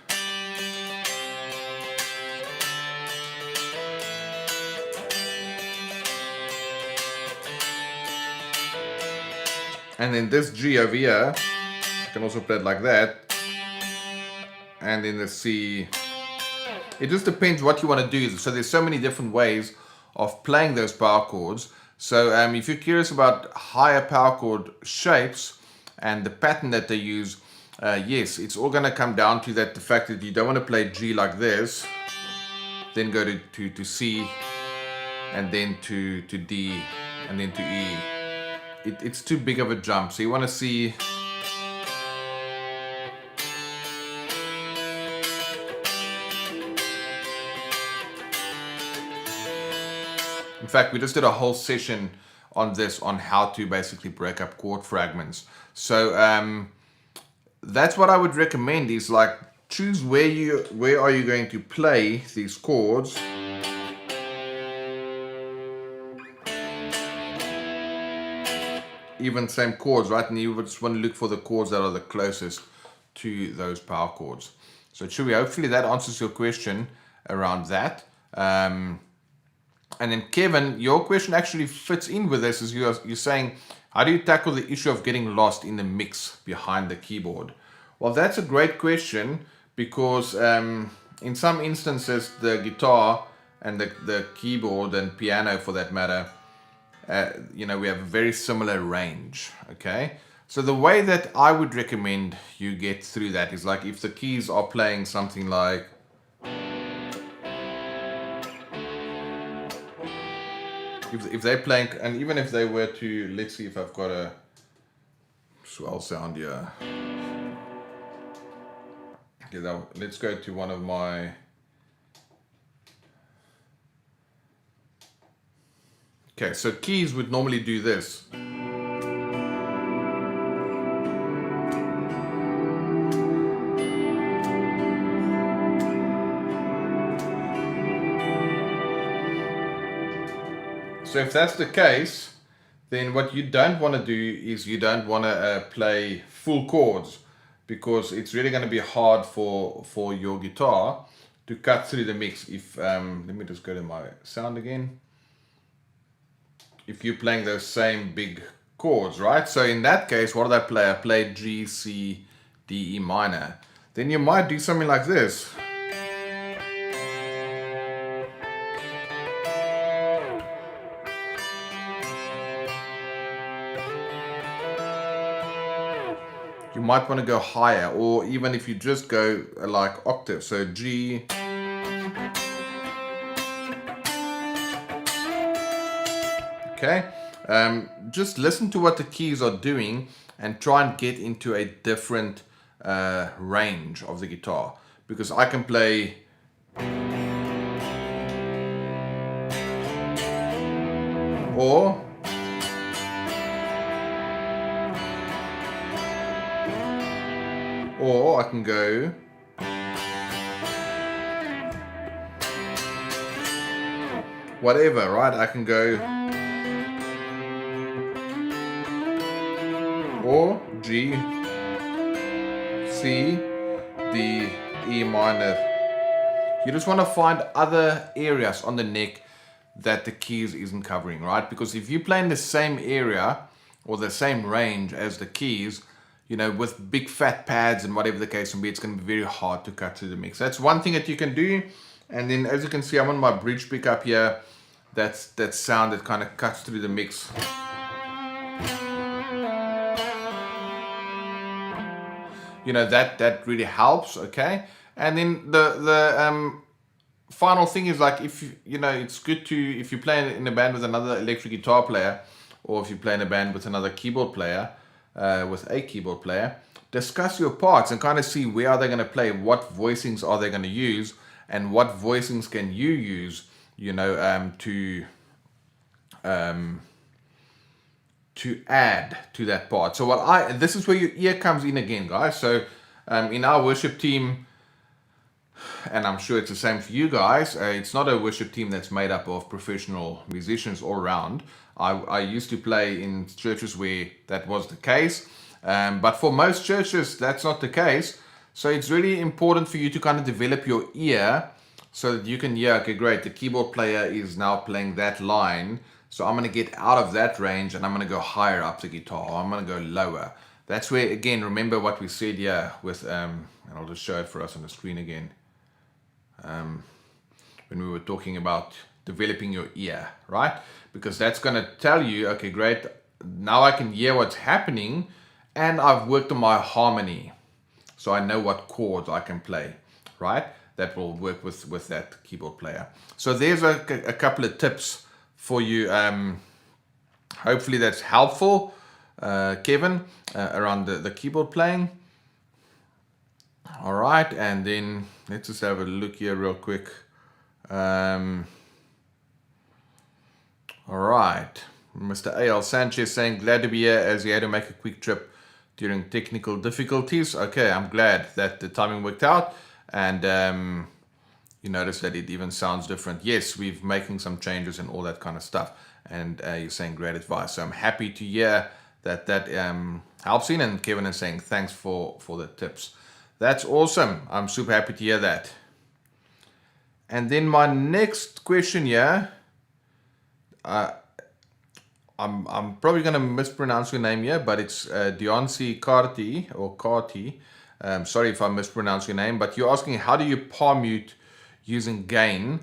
and then this G over here, I can also play it like that. And then the C. It just depends what you want to do. So there's so many different ways of playing those power chords. So if you're curious about higher power chord shapes and the pattern that they use, yes, it's all going to come down to that, the fact that you don't want to play G like this, then go to C, and then to D, and then to E. It's too big of a jump. So you want to see. In fact, we just did a whole session on this, on how to basically break up chord fragments. So that's what I would recommend, is like choose where are you going to play these chords. even same chords, right? And you just want to look for the chords that are the closest to those power chords. So Chewy, hopefully that answers your question around that. And then Kevin, your question actually fits in with this, as you're saying, how do you tackle the issue of getting lost in the mix behind the keyboard? Well, that's a great question, because in some instances the guitar and the keyboard and piano for that matter, we have a very similar range, okay? So the way that I would recommend you get through that is like if the keys are playing something like, if they're playing, and even if they were to, let's see if I've got a swell sound here. Okay, now let's go to one of my, okay, so keys would normally do this. So if that's the case, then what you don't want to do is you don't want to play full chords, because it's really going to be hard for your guitar to cut through the mix. If let me just go to my sound again. If you're playing those same big chords, right? So in that case, what did I play? I played G, C, D, E minor. Then you might do something like this. You might want to go higher, or even if you just go like octave, so G, okay? Just listen to what the keys are doing and try and get into a different range of the guitar, because I can play or I can go whatever, right? I can go or G, C, D, E minor. You just want to find other areas on the neck that the keys isn't covering, right? Because if you play in the same area or the same range as the keys, with big fat pads and whatever the case may be, it's going to be very hard to cut through the mix. That's one thing that you can do. And then as you can see, I'm on my bridge pickup here. That's that sound that kind of cuts through the mix. That really helps, okay? And then the final thing is, like, if it's good to, if you play in a band with another electric guitar player, or if you play in a band with another keyboard player, discuss your parts and kind of see where are they going to play, what voicings are they going to use, and what voicings can you use, to add to that part. So this is where your ear comes in again, guys. So in our worship team, and I'm sure it's the same for you guys, it's not a worship team that's made up of professional musicians all around. I used to play in churches where that was the case, but for most churches that's not the case. So it's really important for you to kind of develop your ear so that you can hear, okay, great, the keyboard player is now playing that line, so I'm going to get out of that range and I'm going to go higher up the guitar, or I'm going to go lower. That's where, again, remember what we said here with, and I'll just show it for us on the screen again, when we were talking about developing your ear, right? Because that's going to tell you, okay, great, now I can hear what's happening, and I've worked on my harmony, so I know what chords I can play, right? That will work with that keyboard player. So there's a couple of tips for you. Hopefully that's helpful, Kevin, around the keyboard playing. All right, and then let's just have a look here real quick. All right, Mr. A.L. Sanchez saying, glad to be here as he had to make a quick trip during technical difficulties. Okay, I'm glad that the timing worked out, and you notice that it even sounds different. Yes, we're making some changes and all that kind of stuff, and you're saying great advice. So I'm happy to hear helps in, and Kevin is saying thanks for the tips. That's awesome. I'm super happy to hear that. And then my next question here, I'm probably going to mispronounce your name here, but it's Dionsi Carti or Carti. Sorry if I mispronounce your name, but you're asking how do you palm mute using gain,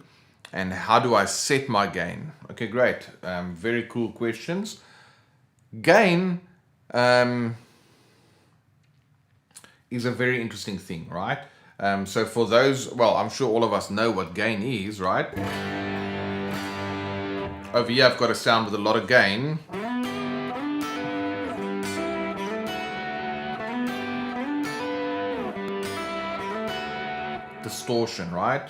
and how do I set my gain? Okay, great. Very cool questions. Gain is a very interesting thing, right? So for those, well, I'm sure all of us know what gain is, right? Over here I've got a sound with a lot of gain. Distortion, right?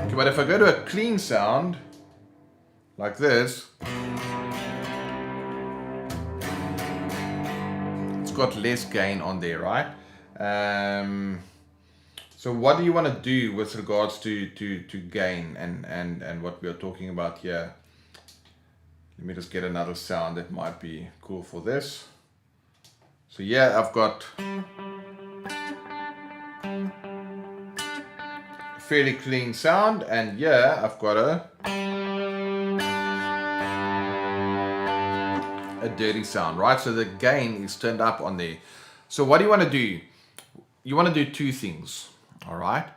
Okay, but if I go to a clean sound, like this, it's got less gain on there, right? So what do you want to do with regards to gain and what we are talking about here? Let me just get another sound that might be cool for this. So yeah, I've got a fairly clean sound, and yeah, I've got a dirty sound, right? So the gain is turned up on there. So what do you want to do? You want to do two things, all right?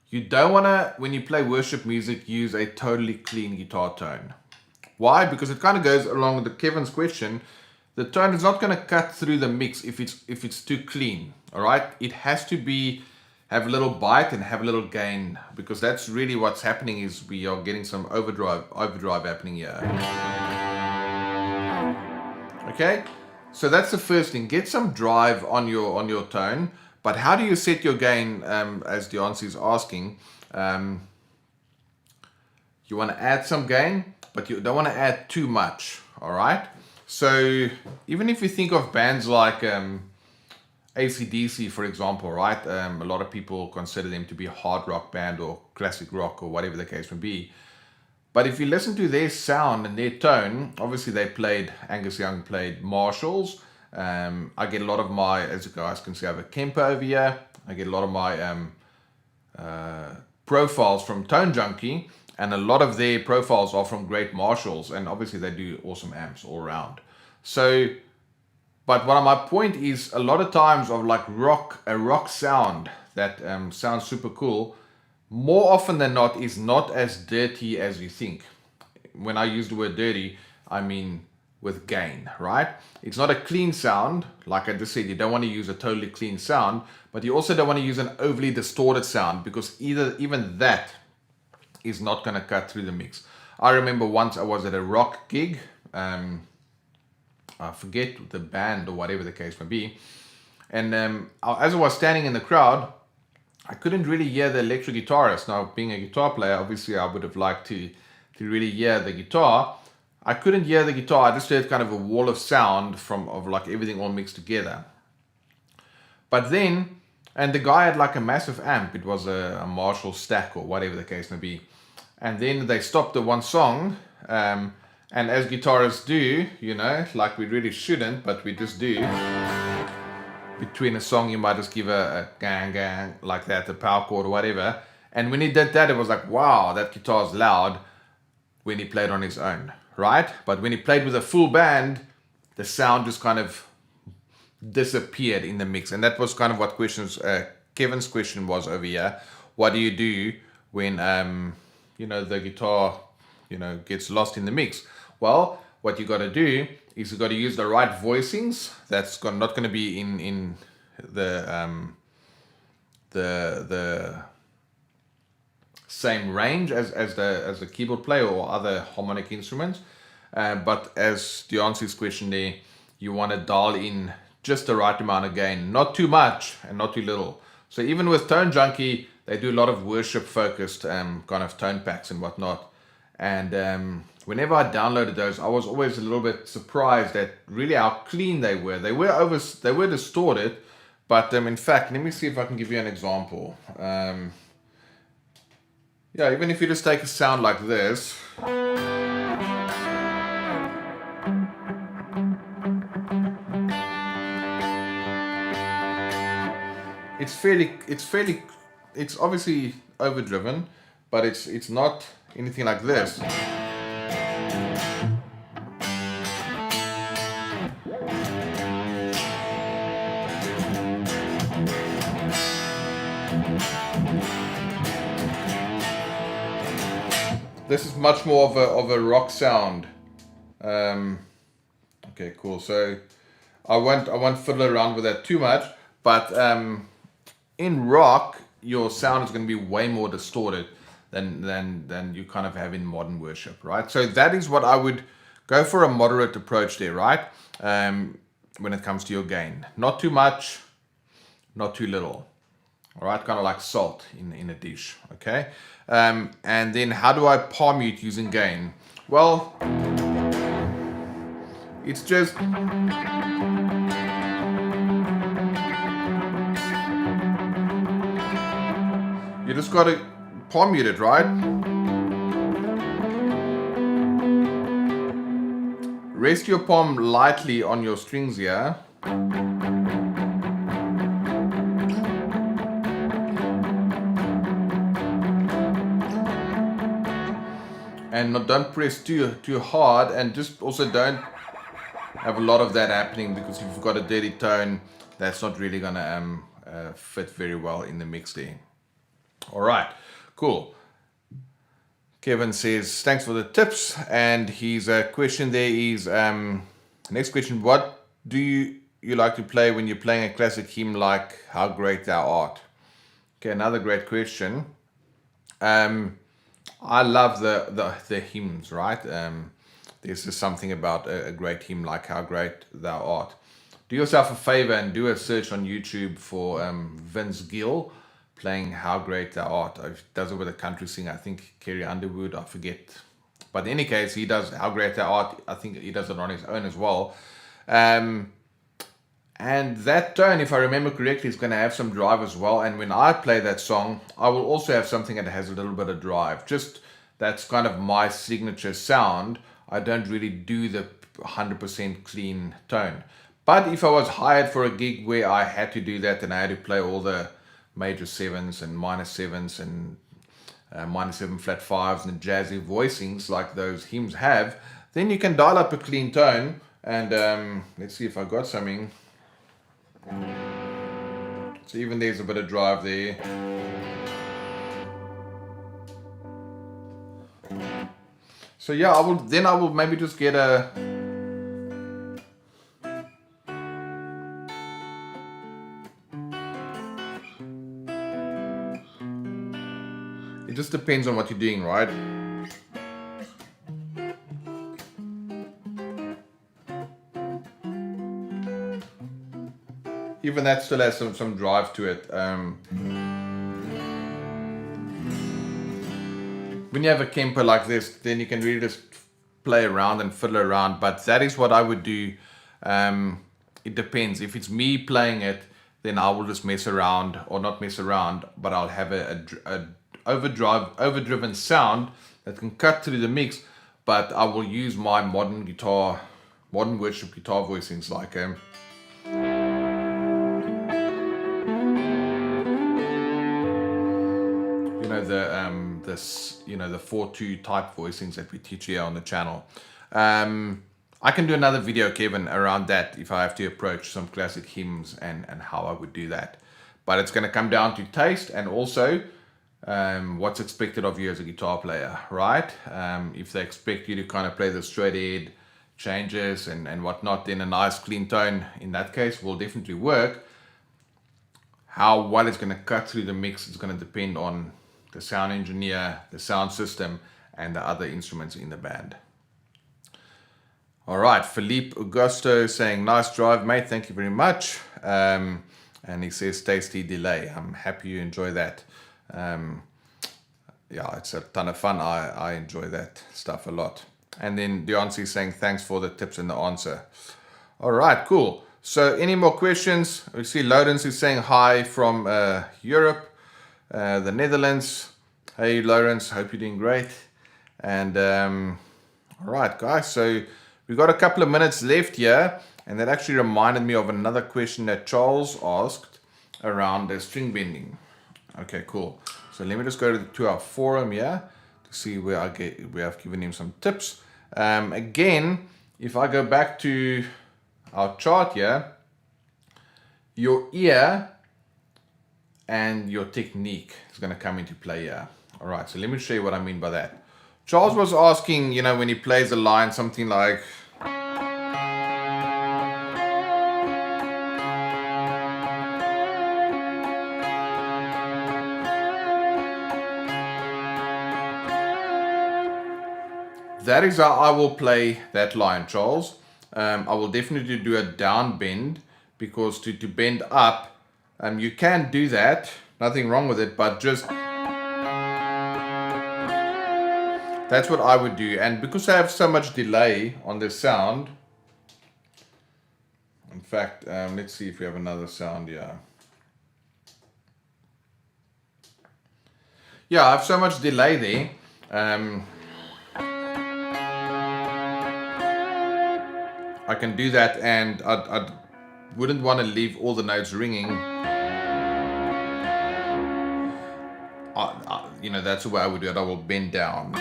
You don't want to, when you play worship music, use a totally clean guitar tone. Why? Because it kind of goes along with Kevin's question. The tone is not going to cut through the mix if it's too clean, all right? It has to have a little bite and have a little gain, because that's really what's happening, is we are getting some overdrive happening here. Okay, so that's the first thing. Get some drive on your tone. But how do you set your gain? As Deonce is asking, you want to add some gain, but you don't want to add too much. All right. So even if you think of bands like AC/DC, for example, right? A lot of people consider them to be a hard rock band or classic rock or whatever the case may be. But if you listen to their sound and their tone, obviously Angus Young played Marshalls. I get a lot of my, as you guys can see, I have a Kemper over here. I get a lot of my profiles from Tone Junkie, and a lot of their profiles are from great Marshalls, and obviously they do awesome amps all around. So, but what my point is, a lot of times of like a rock sound that sounds super cool, more often than not is not as dirty as you think. When I use the word dirty, I mean with gain, right? It's not a clean sound. Like I just said, you don't want to use a totally clean sound, but you also don't want to use an overly distorted sound, because even that is not going to cut through the mix. I remember once I was at a rock gig, I forget the band or whatever the case may be, and as I was standing in the crowd, I couldn't really hear the electric guitarist. Now, being a guitar player, obviously I would have liked to really hear the guitar. I couldn't hear the guitar. I just heard kind of a wall of sound of like everything all mixed together. But then, and the guy had like a massive amp. It was a Marshall stack or whatever the case may be. And then they stopped the one song. And as guitarists do, you know, like we really shouldn't, but we just do. Between a song, you might just give a gang gang like that, a power chord or whatever. And when he did that, it was like, wow, that guitar's loud when he played on his own, right? But when he played with a full band, the sound just kind of disappeared in the mix. And that was kind of what Kevin's question was over here. What do you do when, the guitar, gets lost in the mix? Well, what you got to do is you got to use the right voicings. That's not going to be in the same range as the keyboard player or other harmonic instruments. But as Deonce's question there, you want to dial in just the right amount of gain, not too much and not too little. So even with Tone Junkie, they do a lot of worship focused kind of tone packs and whatnot. And whenever I downloaded those, I was always a little bit surprised at really how clean they were. They were distorted, but in fact, let me see if I can give you an example. Yeah, even if you just take a sound like this. It's obviously overdriven, but it's not anything like this. This is much more of a rock sound. Okay, cool. So I won't fiddle around with that too much, but in rock, your sound is going to be way more distorted than you kind of have in modern worship, right? So that is what I would go for, a moderate approach there, right? When it comes to your gain, not too much, not too little. All right, kind of like salt in a dish, okay? And then how do I palm mute using gain? Well, it's just... You just got to palm mute it, right? Rest your palm lightly on your strings here. And don't press too hard, and just also don't have a lot of that happening, because if you've got a dirty tone, that's not really gonna fit very well in the mix there. All right, cool. Kevin says thanks for the tips, and his question there is next question: what do you like to play when you're playing a classic hymn like "How Great Thou Art"? Okay, another great question. I love the hymns, right? There's just something about a great hymn like "How Great Thou Art." Do yourself a favor and do a search on YouTube for Vince Gill playing "How Great Thou Art." He does it with a country singer, I think Kerry Underwood, I forget. But in any case, he does "How Great Thou Art." I think he does it on his own as well. And that tone, if I remember correctly, is going to have some drive as well. And when I play that song, I will also have something that has a little bit of drive. Just that's kind of my signature sound. I don't really do the 100% clean tone. But if I was hired for a gig where I had to do that, and I had to play all the major sevens and minor sevens and minor seven flat fives and jazzy voicings like those hymns have, then you can dial up a clean tone. And let's see if I got something. So even there's a bit of drive there. So yeah, I will maybe just get a... It just depends on what you're doing, right? Even that still has some drive to it. When you have a Kemper like this, then you can really just play around and fiddle around. But that is what I would do. It depends. If it's me playing it, then I will just mess around, or not mess around, but I'll have a overdriven sound that can cut through the mix. But I will use my modern worship guitar voicings like the 4/2 type voicings that we teach here on the channel. I can do another video, Kevin, around that if I have to approach some classic hymns and how I would do that. But it's going to come down to taste, and also what's expected of you as a guitar player, right? If they expect you to kind of play the straight ahead changes and whatnot, then a nice clean tone in that case will definitely work. How well it's going to cut through the mix is going to depend on the sound engineer, the sound system, and the other instruments in the band. All right, Philippe Augusto saying, nice drive, mate. Thank you very much. And he says, tasty delay. I'm happy you enjoy that. Yeah, it's a ton of fun. I enjoy that stuff a lot. And then Deonce is saying, thanks for the tips and the answer. All right, cool. So any more questions? We see Lodens is saying hi from Europe. The Netherlands. Hey Lawrence, hope you're doing great. And all right, guys, so we've got a couple of minutes left here, and that actually reminded me of another question that Charles asked around the string bending. Okay, cool. So let me just go to our forum here to see where we have given him some tips. Again, if I go back to our chart here, your ear and your technique is going to come into play here. All right, so let me show you what I mean by that. Charles was asking, you know, when he plays a line, something like, that is how I will play that line, Charles. I will definitely do a down bend, because to bend up, you can do that, nothing wrong with it, but just that's what I would do. And because I have so much delay on the sound, in fact, let's see if we have another sound here. Yeah, I have so much delay there. I can do that, and I wouldn't want to leave all the notes ringing. You know, that's the way I would do it. I will bend down.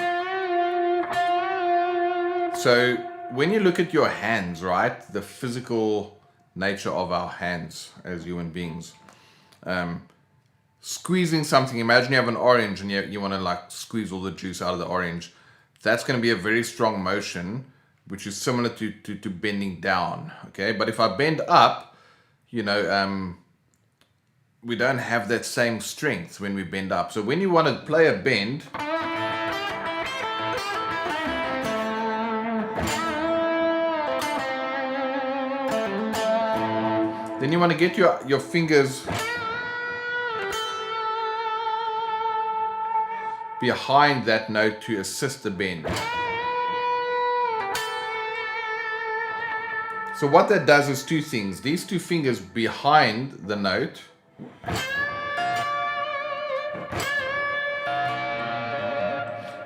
So when you look at your hands, right, the physical nature of our hands as human beings, squeezing something, imagine you have an orange and you want to like squeeze all the juice out of the orange. That's going to be a very strong motion, which is similar to bending down. Okay, but if I bend up, you know, we don't have that same strength when we bend up. So when you want to play a bend, then you want to get your fingers behind that note to assist the bend. So what that does is two things. These two fingers behind the note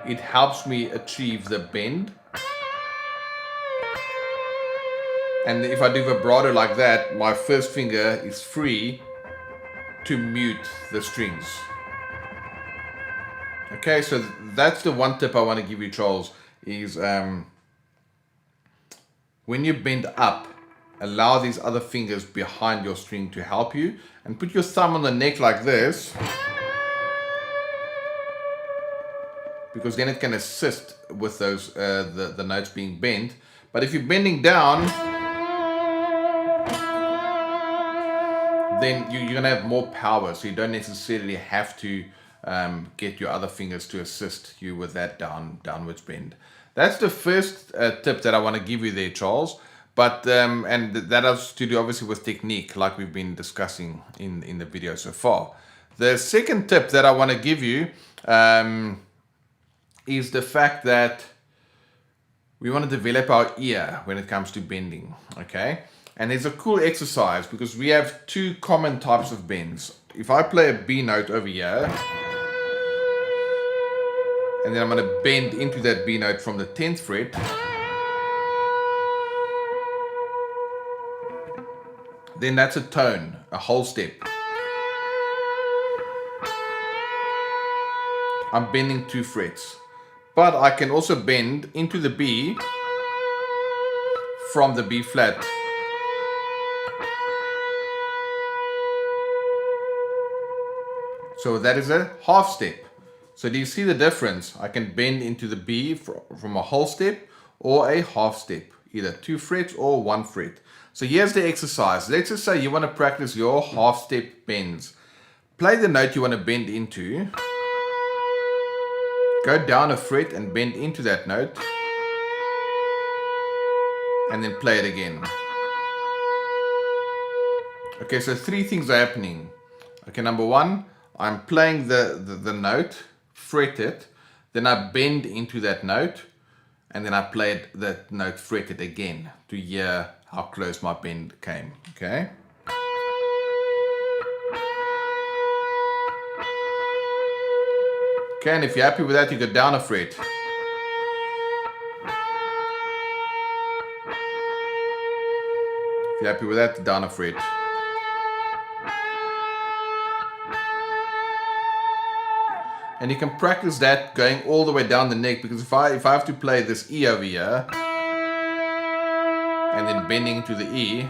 it helps me achieve the bend. And if I do vibrato like that, my first finger is free to mute the strings. Okay, so that's the one tip I want to give you, Charles, is when you bend up, allow these other fingers behind your string to help you, and put your thumb on the neck like this, because then it can assist with those the notes being bent. But if you're bending down, then you're going to have more power, so you don't necessarily have to get your other fingers to assist you with that downwards bend. That's the first tip that I want to give you there, Charles. But and that has to do obviously with technique, like we've been discussing in the video so far. The second tip that I want to give you is the fact that we want to develop our ear when it comes to bending. Okay, and there's a cool exercise, because we have two common types of bends. If I play a B note over here, and then I'm going to bend into that B note from the 10th fret, then that's a tone, a whole step. I'm bending 2 frets. But I can also bend into the B from the B flat. So that is a half step. So do you see the difference? I can bend into the B from a whole step or a half step, either 2 frets or 1 fret. So here's the exercise. Let's just say you want to practice your half step bends. Play the note you want to bend into. Go down a fret and bend into that note. And then play it again. Okay, so 3 things are happening. Okay, number 1, I'm playing the note, fret it, then I bend into that note, and then I played that note fretted again to hear how close my bend came. Okay. Okay, and if you're happy with that, you go down a fret. If you're happy with that, down a fret. And you can practice that going all the way down the neck, because if I have to play this E over here and then bending to the E,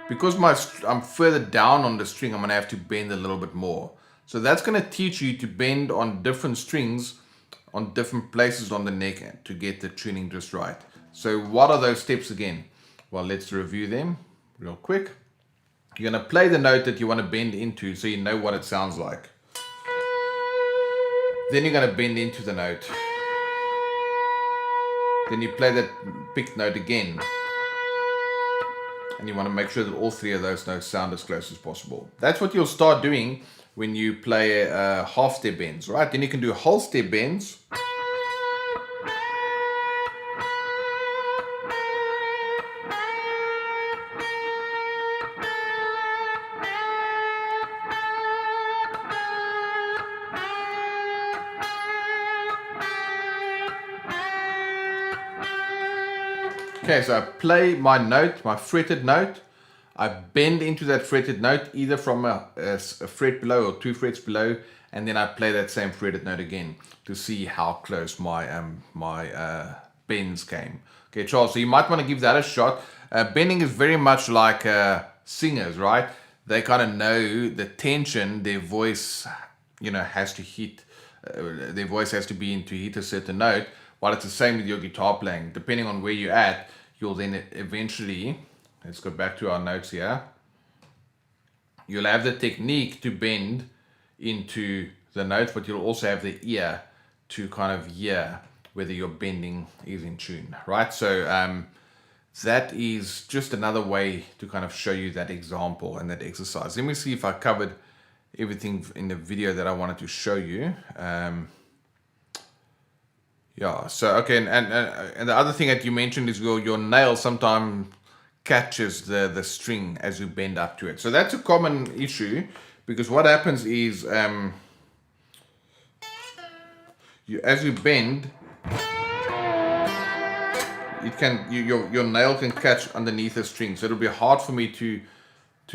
because I'm further down on the string, I'm going to have to bend a little bit more. So that's going to teach you to bend on different strings on different places on the neck to get the tuning just right. So what are those steps again? Well, let's review them real quick. You're going to play the note that you want to bend into so you know what it sounds like. Then you're going to bend into the note. Then you play that picked note again. And you want to make sure that all three of those notes sound as close as possible. That's what you'll start doing when you play half step bends, right? Then you can do whole step bends. Okay, so I play my note, my fretted note. I bend into that fretted note either from a fret below or 2 frets below, and then I play that same fretted note again to see how close my bends came. Okay, Charles, so you might want to give that a shot. Bending is very much like singers, right? They kind of know the tension their voice, has to hit. Their voice has to be in to hit a certain note. While it's the same with your guitar playing. Depending on where you're at, you'll then eventually, let's go back to our notes here. You'll have the technique to bend into the notes, but you'll also have the ear to kind of hear whether your bending is in tune, right? So that is just another way to kind of show you that example and that exercise. Let me see if I covered everything in the video that I wanted to show you. Yeah, so okay, and the other thing that you mentioned is your nail sometimes catches the string as you bend up to it. So that's a common issue, because what happens is as you bend, your nail can catch underneath the string. So it'll be hard for me to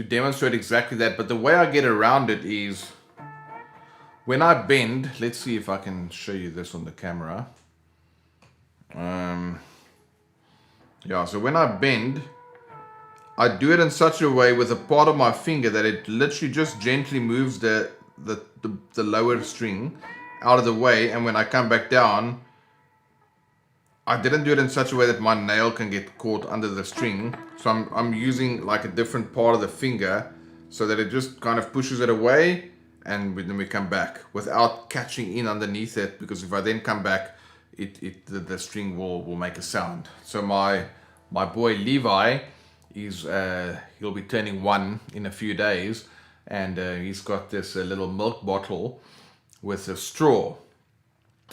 demonstrate exactly that. But the way I get around it is when I bend. Let's see if I can show you this on the camera. So when I bend, I do it in such a way with a part of my finger that it literally just gently moves the lower string out of the way, and when I come back down, I didn't do it in such a way that my nail can get caught under the string. So I'm using like a different part of the finger so that it just kind of pushes it away, and then we come back without catching in underneath it, because if I then come back, the string will make a sound. So my boy Levi he'll be turning 1 in a few days, and he's got this little milk bottle with a straw,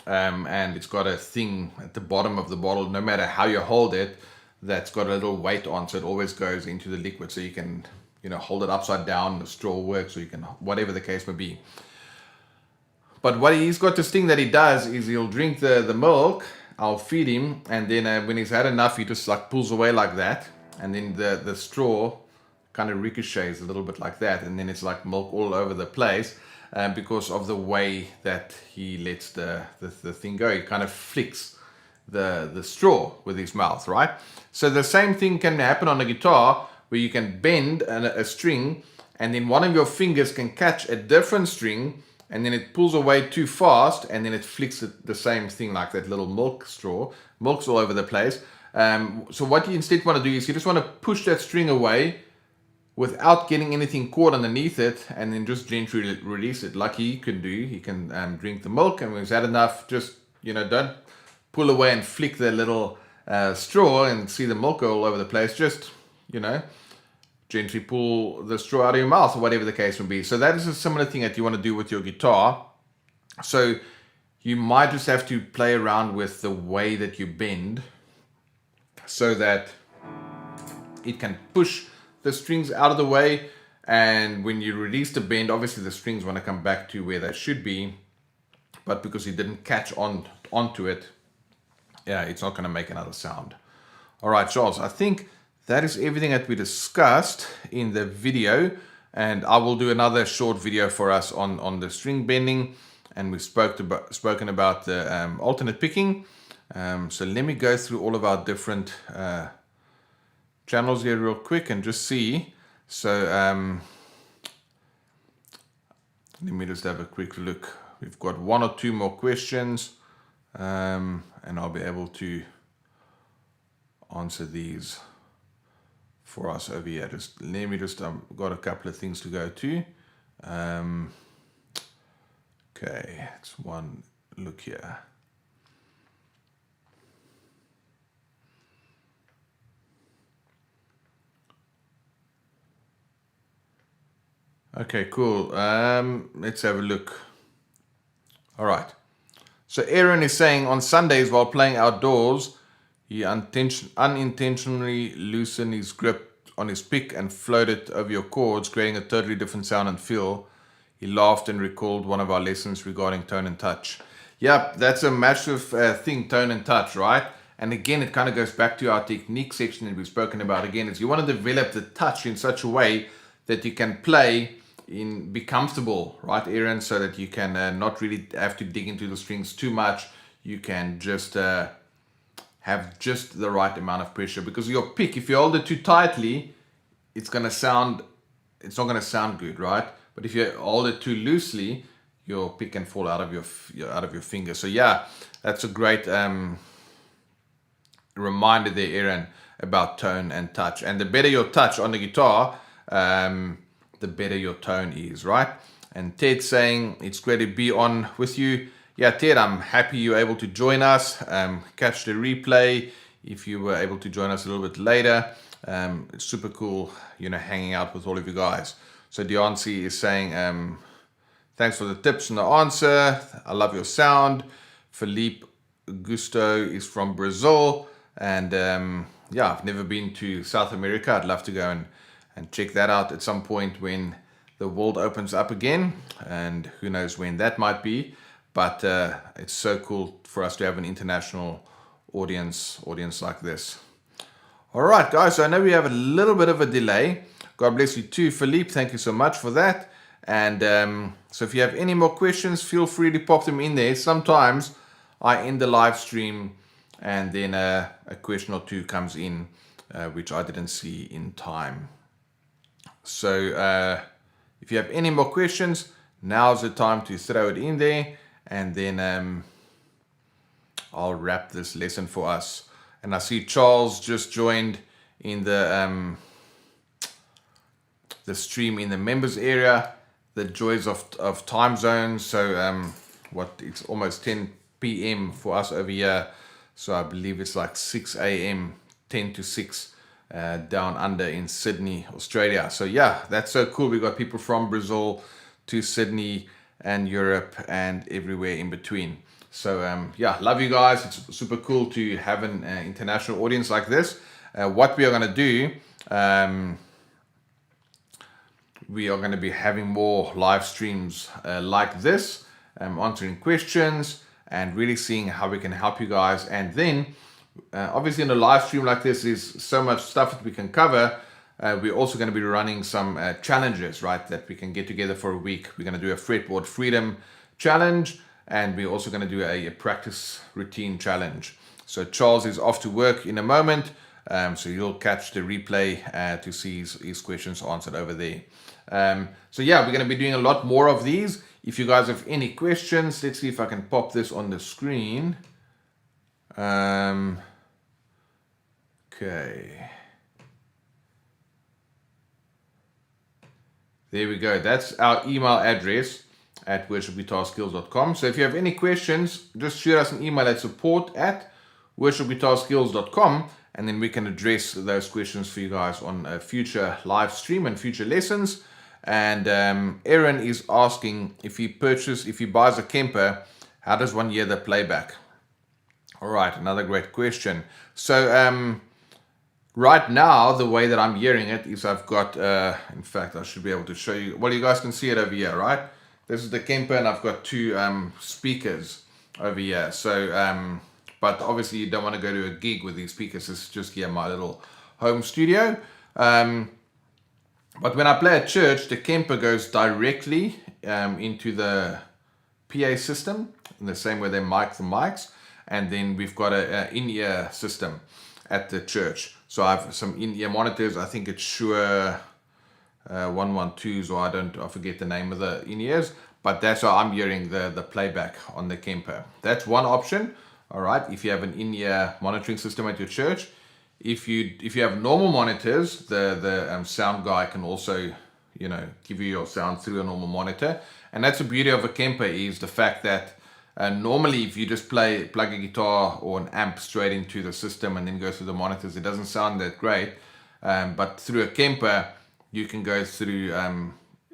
and it's got a thing at the bottom of the bottle. No matter how you hold it, that's got a little weight on, so it always goes into the liquid. So you can hold it upside down, the straw works, or you can, whatever the case may be. But what he's got this thing that he does is he'll drink the milk, I'll feed him, and then when he's had enough, he just like pulls away like that, and then the straw kind of ricochets a little bit like that, and then it's like milk all over the place, because of the way that he lets the thing go. He kind of flicks the straw with his mouth, right? So the same thing can happen on a guitar, where you can bend a string, and then one of your fingers can catch a different string, and then it pulls away too fast, and then it flicks it the same thing like that little milk straw. Milk's all over the place. So what you instead want to do is you just want to push that string away without getting anything caught underneath it, and then just gently release it like he can do. He can drink the milk, and when he's had enough, just, don't pull away and flick the little straw and see the milk go all over the place. Just, gently pull the straw out of your mouth, or whatever the case may be. So that is a similar thing that you want to do with your guitar. So you might just have to play around with the way that you bend so that it can push the strings out of the way, and when you release the bend, obviously the strings want to come back to where they should be, but because you didn't catch onto it, yeah, it's not going to make another sound. All right, Charles, I think that is everything that we discussed in the video, and I will do another short video for us on the string bending, and we've spoken about the alternate picking. So let me go through all of our different channels here real quick and just see. So let me just have a quick look. We've got 1 or 2 more questions, and I'll be able to answer these for us over here. Just let me just got a couple of things to go to. Okay, it's one look here. Okay, cool. Let's have a look. All right. So Aaron is saying on Sundays while playing outdoors, he unintentionally loosened his grip on his pick and floated over your chords, creating a totally different sound and feel. He laughed and recalled one of our lessons regarding tone and touch. Yeah, that's a massive thing, tone and touch, right? And again, it kind of goes back to our technique section that we've spoken about. Again, is you want to develop the touch in such a way that you can play be comfortable, right, Aaron, so that you can not really have to dig into the strings too much. You can just have just the right amount of pressure, because your pick, if you hold it too tightly, it's not going to sound good, right? But if you hold it too loosely, your pick can fall out of your finger. So yeah, that's a great reminder there, Aaron, about tone and touch. And the better your touch on the guitar, the better your tone is, right? And Ted saying, it's great to be on with you. Yeah, Ted, I'm happy you're able to join us. Catch the replay if you were able to join us a little bit later. It's super cool, hanging out with all of you guys. So Deoncy is saying, thanks for the tips and the answer. I love your sound. Philippe Gusto is from Brazil. And yeah, I've never been to South America. I'd love to go and check that out at some point when the world opens up again. And who knows when that might be. But it's so cool for us to have an international audience like this. All right, guys, so I know we have a little bit of a delay. God bless you too, Philippe. Thank you so much for that. And so if you have any more questions, feel free to pop them in there. Sometimes I end the live stream and then a question or two comes in, which I didn't see in time. So if you have any more questions, now's the time to throw it in there, and then I'll wrap this lesson for us. And I see Charles just joined in the stream in the members area. The joys of time zones. So it's almost 10 p.m. for us over here. So I believe it's like 6 a.m., 10 to 6 down under in Sydney, Australia. So yeah, that's so cool. We got people from Brazil to Sydney and Europe and everywhere in between. So yeah, love you guys. It's super cool to have an international audience like this. What we are going to do, we are going to be having more live streams like this, answering questions and really seeing how we can help you guys. And then obviously in a live stream like this is so much stuff that we can cover. We're also going to be running some challenges, right, that we can get together for a week. We're going to do a fretboard freedom challenge, and we're also going to do a practice routine challenge. So Charles is off to work in a moment, so you'll catch the replay to see his questions answered over there. So yeah, we're going to be doing a lot more of these. If you guys have any questions, let's see if I can pop this on the screen. Okay. There we go. That's our email address at worshipguitarskills.com. So if you have any questions, just shoot us an email at support@worshipguitarskills.com, and then we can address those questions for you guys on a future live stream and future lessons. And Aaron is asking, if he buys a Kemper, how does one hear the playback? All right, another great question. So right now, the way that I'm hearing it is I've got, in fact, I should be able to show you. Well, you guys can see it over here, right? This is the Kemper, and I've got two speakers over here. So, but obviously you don't want to go to a gig with these speakers. This is just here, my little home studio. But when I play at church, the Kemper goes directly into the PA system in the same way they mic the mics, and then we've got a in-ear system at the church. So I have some in-ear monitors. I think it's Shure 112s, or I forget the name of the in-ears, but that's how I'm hearing the playback on the Kemper. That's one option. All right, if you have an in-ear monitoring system at your church. If you have normal monitors, the sound guy can also, give you your sound through a normal monitor. And that's the beauty of a Kemper, is the fact that normally if you just plug a guitar or an amp straight into the system and then go through the monitors, it doesn't sound that great. But through a Kemper, you can go through,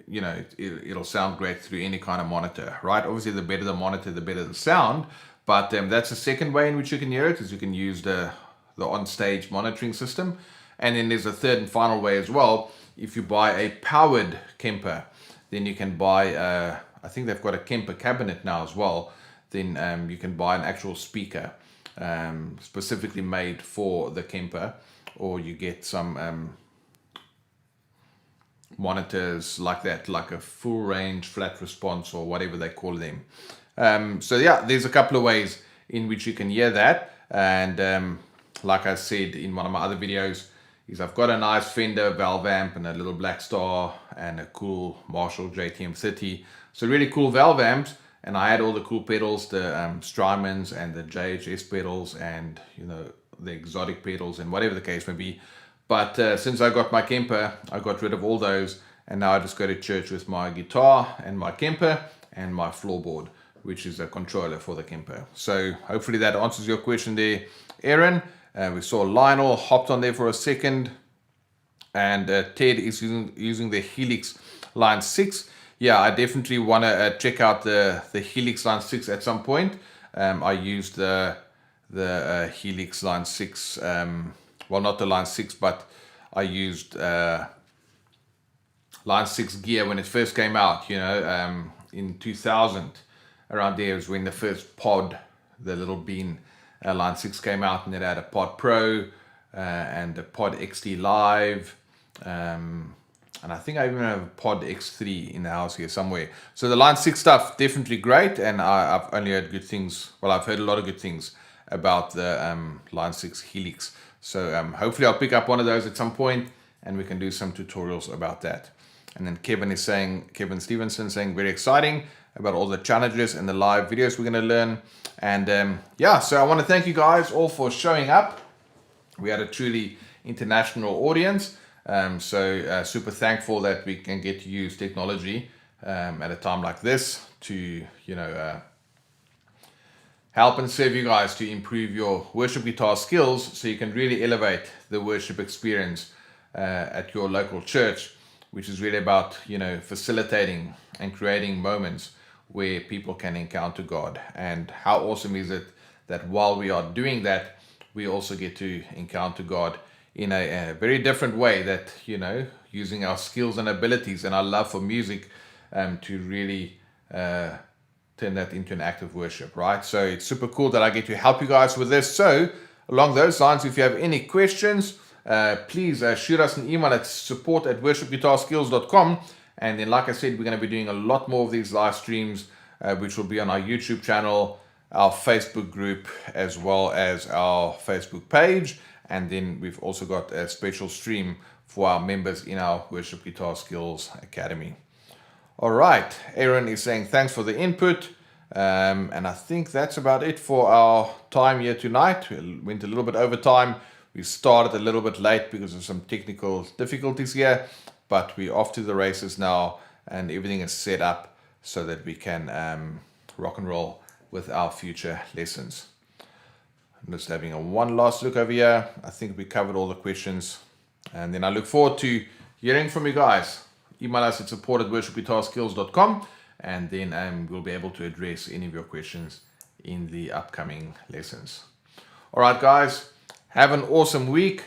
it'll sound great through any kind of monitor, right? Obviously, the better the monitor, the better the sound. But that's the second way in which you can hear it, is you can use the on-stage monitoring system. And then there's a third and final way as well. If you buy a powered Kemper, then you can buy, I think they've got a Kemper cabinet now as well. Then you can buy an actual speaker specifically made for the Kemper, or you get some monitors like that, like a full range flat response or whatever they call them. So yeah, there's a couple of ways in which you can hear that. And like I said in one of my other videos, is I've got a nice Fender valve amp and a little Black Star and a cool Marshall JTM 30. So really cool valve amps, and I had all the cool pedals, the Strymons and the JHS pedals, and the exotic pedals and whatever the case may be. But since I got my Kemper, I got rid of all those, and now I just go to church with my guitar and my Kemper and my floorboard, which is a controller for the Kemper. So hopefully that answers your question there, Aaron. We saw Lionel hopped on there for a second, and Ted is using the Helix Line 6. Yeah, I definitely want to check out the Helix Line 6 at some point. I used the Helix Line 6, well, not the Line 6, but I used Line 6 gear when it first came out, in 2000. Around there was when the first pod, the little bean, Line 6 came out, and it had a Pod Pro and a Pod XT Live, and I think I even have a Pod X3 in the house here somewhere. So the Line 6 stuff, definitely great, and I've only heard good things. Well, I've heard a lot of good things about the Line 6 Helix. So hopefully I'll pick up one of those at some point, and we can do some tutorials about that. And then Kevin Stevenson saying, very exciting about all the challenges and the live videos we're going to learn. And yeah, so I want to thank you guys all for showing up. We had a truly international audience. So super thankful that we can get to use technology at a time like this to, help and serve you guys to improve your worship guitar skills, so you can really elevate the worship experience at your local church, which is really about, facilitating and creating moments where people can encounter God. And how awesome is it that while we are doing that, we also get to encounter God in a very different way, that, using our skills and abilities and our love for music to really turn that into an act of worship, right? So it's super cool that I get to help you guys with this. So along those lines, if you have any questions, please shoot us an email at support@worshipguitarskills.com. And then, like I said, we're going to be doing a lot more of these live streams, which will be on our YouTube channel, our Facebook group, as well as our Facebook page. And then we've also got a special stream for our members in our Worship Guitar Skills Academy. All right, Aaron is saying thanks for the input. And I think that's about it for our time here tonight. We went a little bit over time. We started a little bit late because of some technical difficulties here, but we're off to the races now, and everything is set up so that we can rock and roll with our future lessons. I'm just having one last look over here. I think we covered all the questions, and then I look forward to hearing from you guys. Email us at support@worshipguitarskills.com, and then we'll be able to address any of your questions in the upcoming lessons. All right, guys, have an awesome week.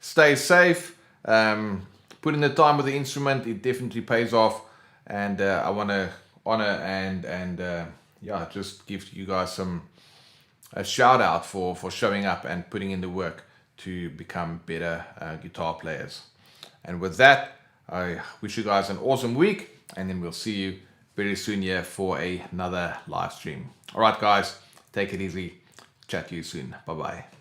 stay safe. Put in the time with the instrument. It definitely pays off. And I want to honor and yeah, just give you guys a shout out for showing up and putting in the work to become better guitar players. And with that, I wish you guys an awesome week, and then we'll see you very soon here for another live stream. All right, guys, take it easy. Chat to you soon. Bye-bye.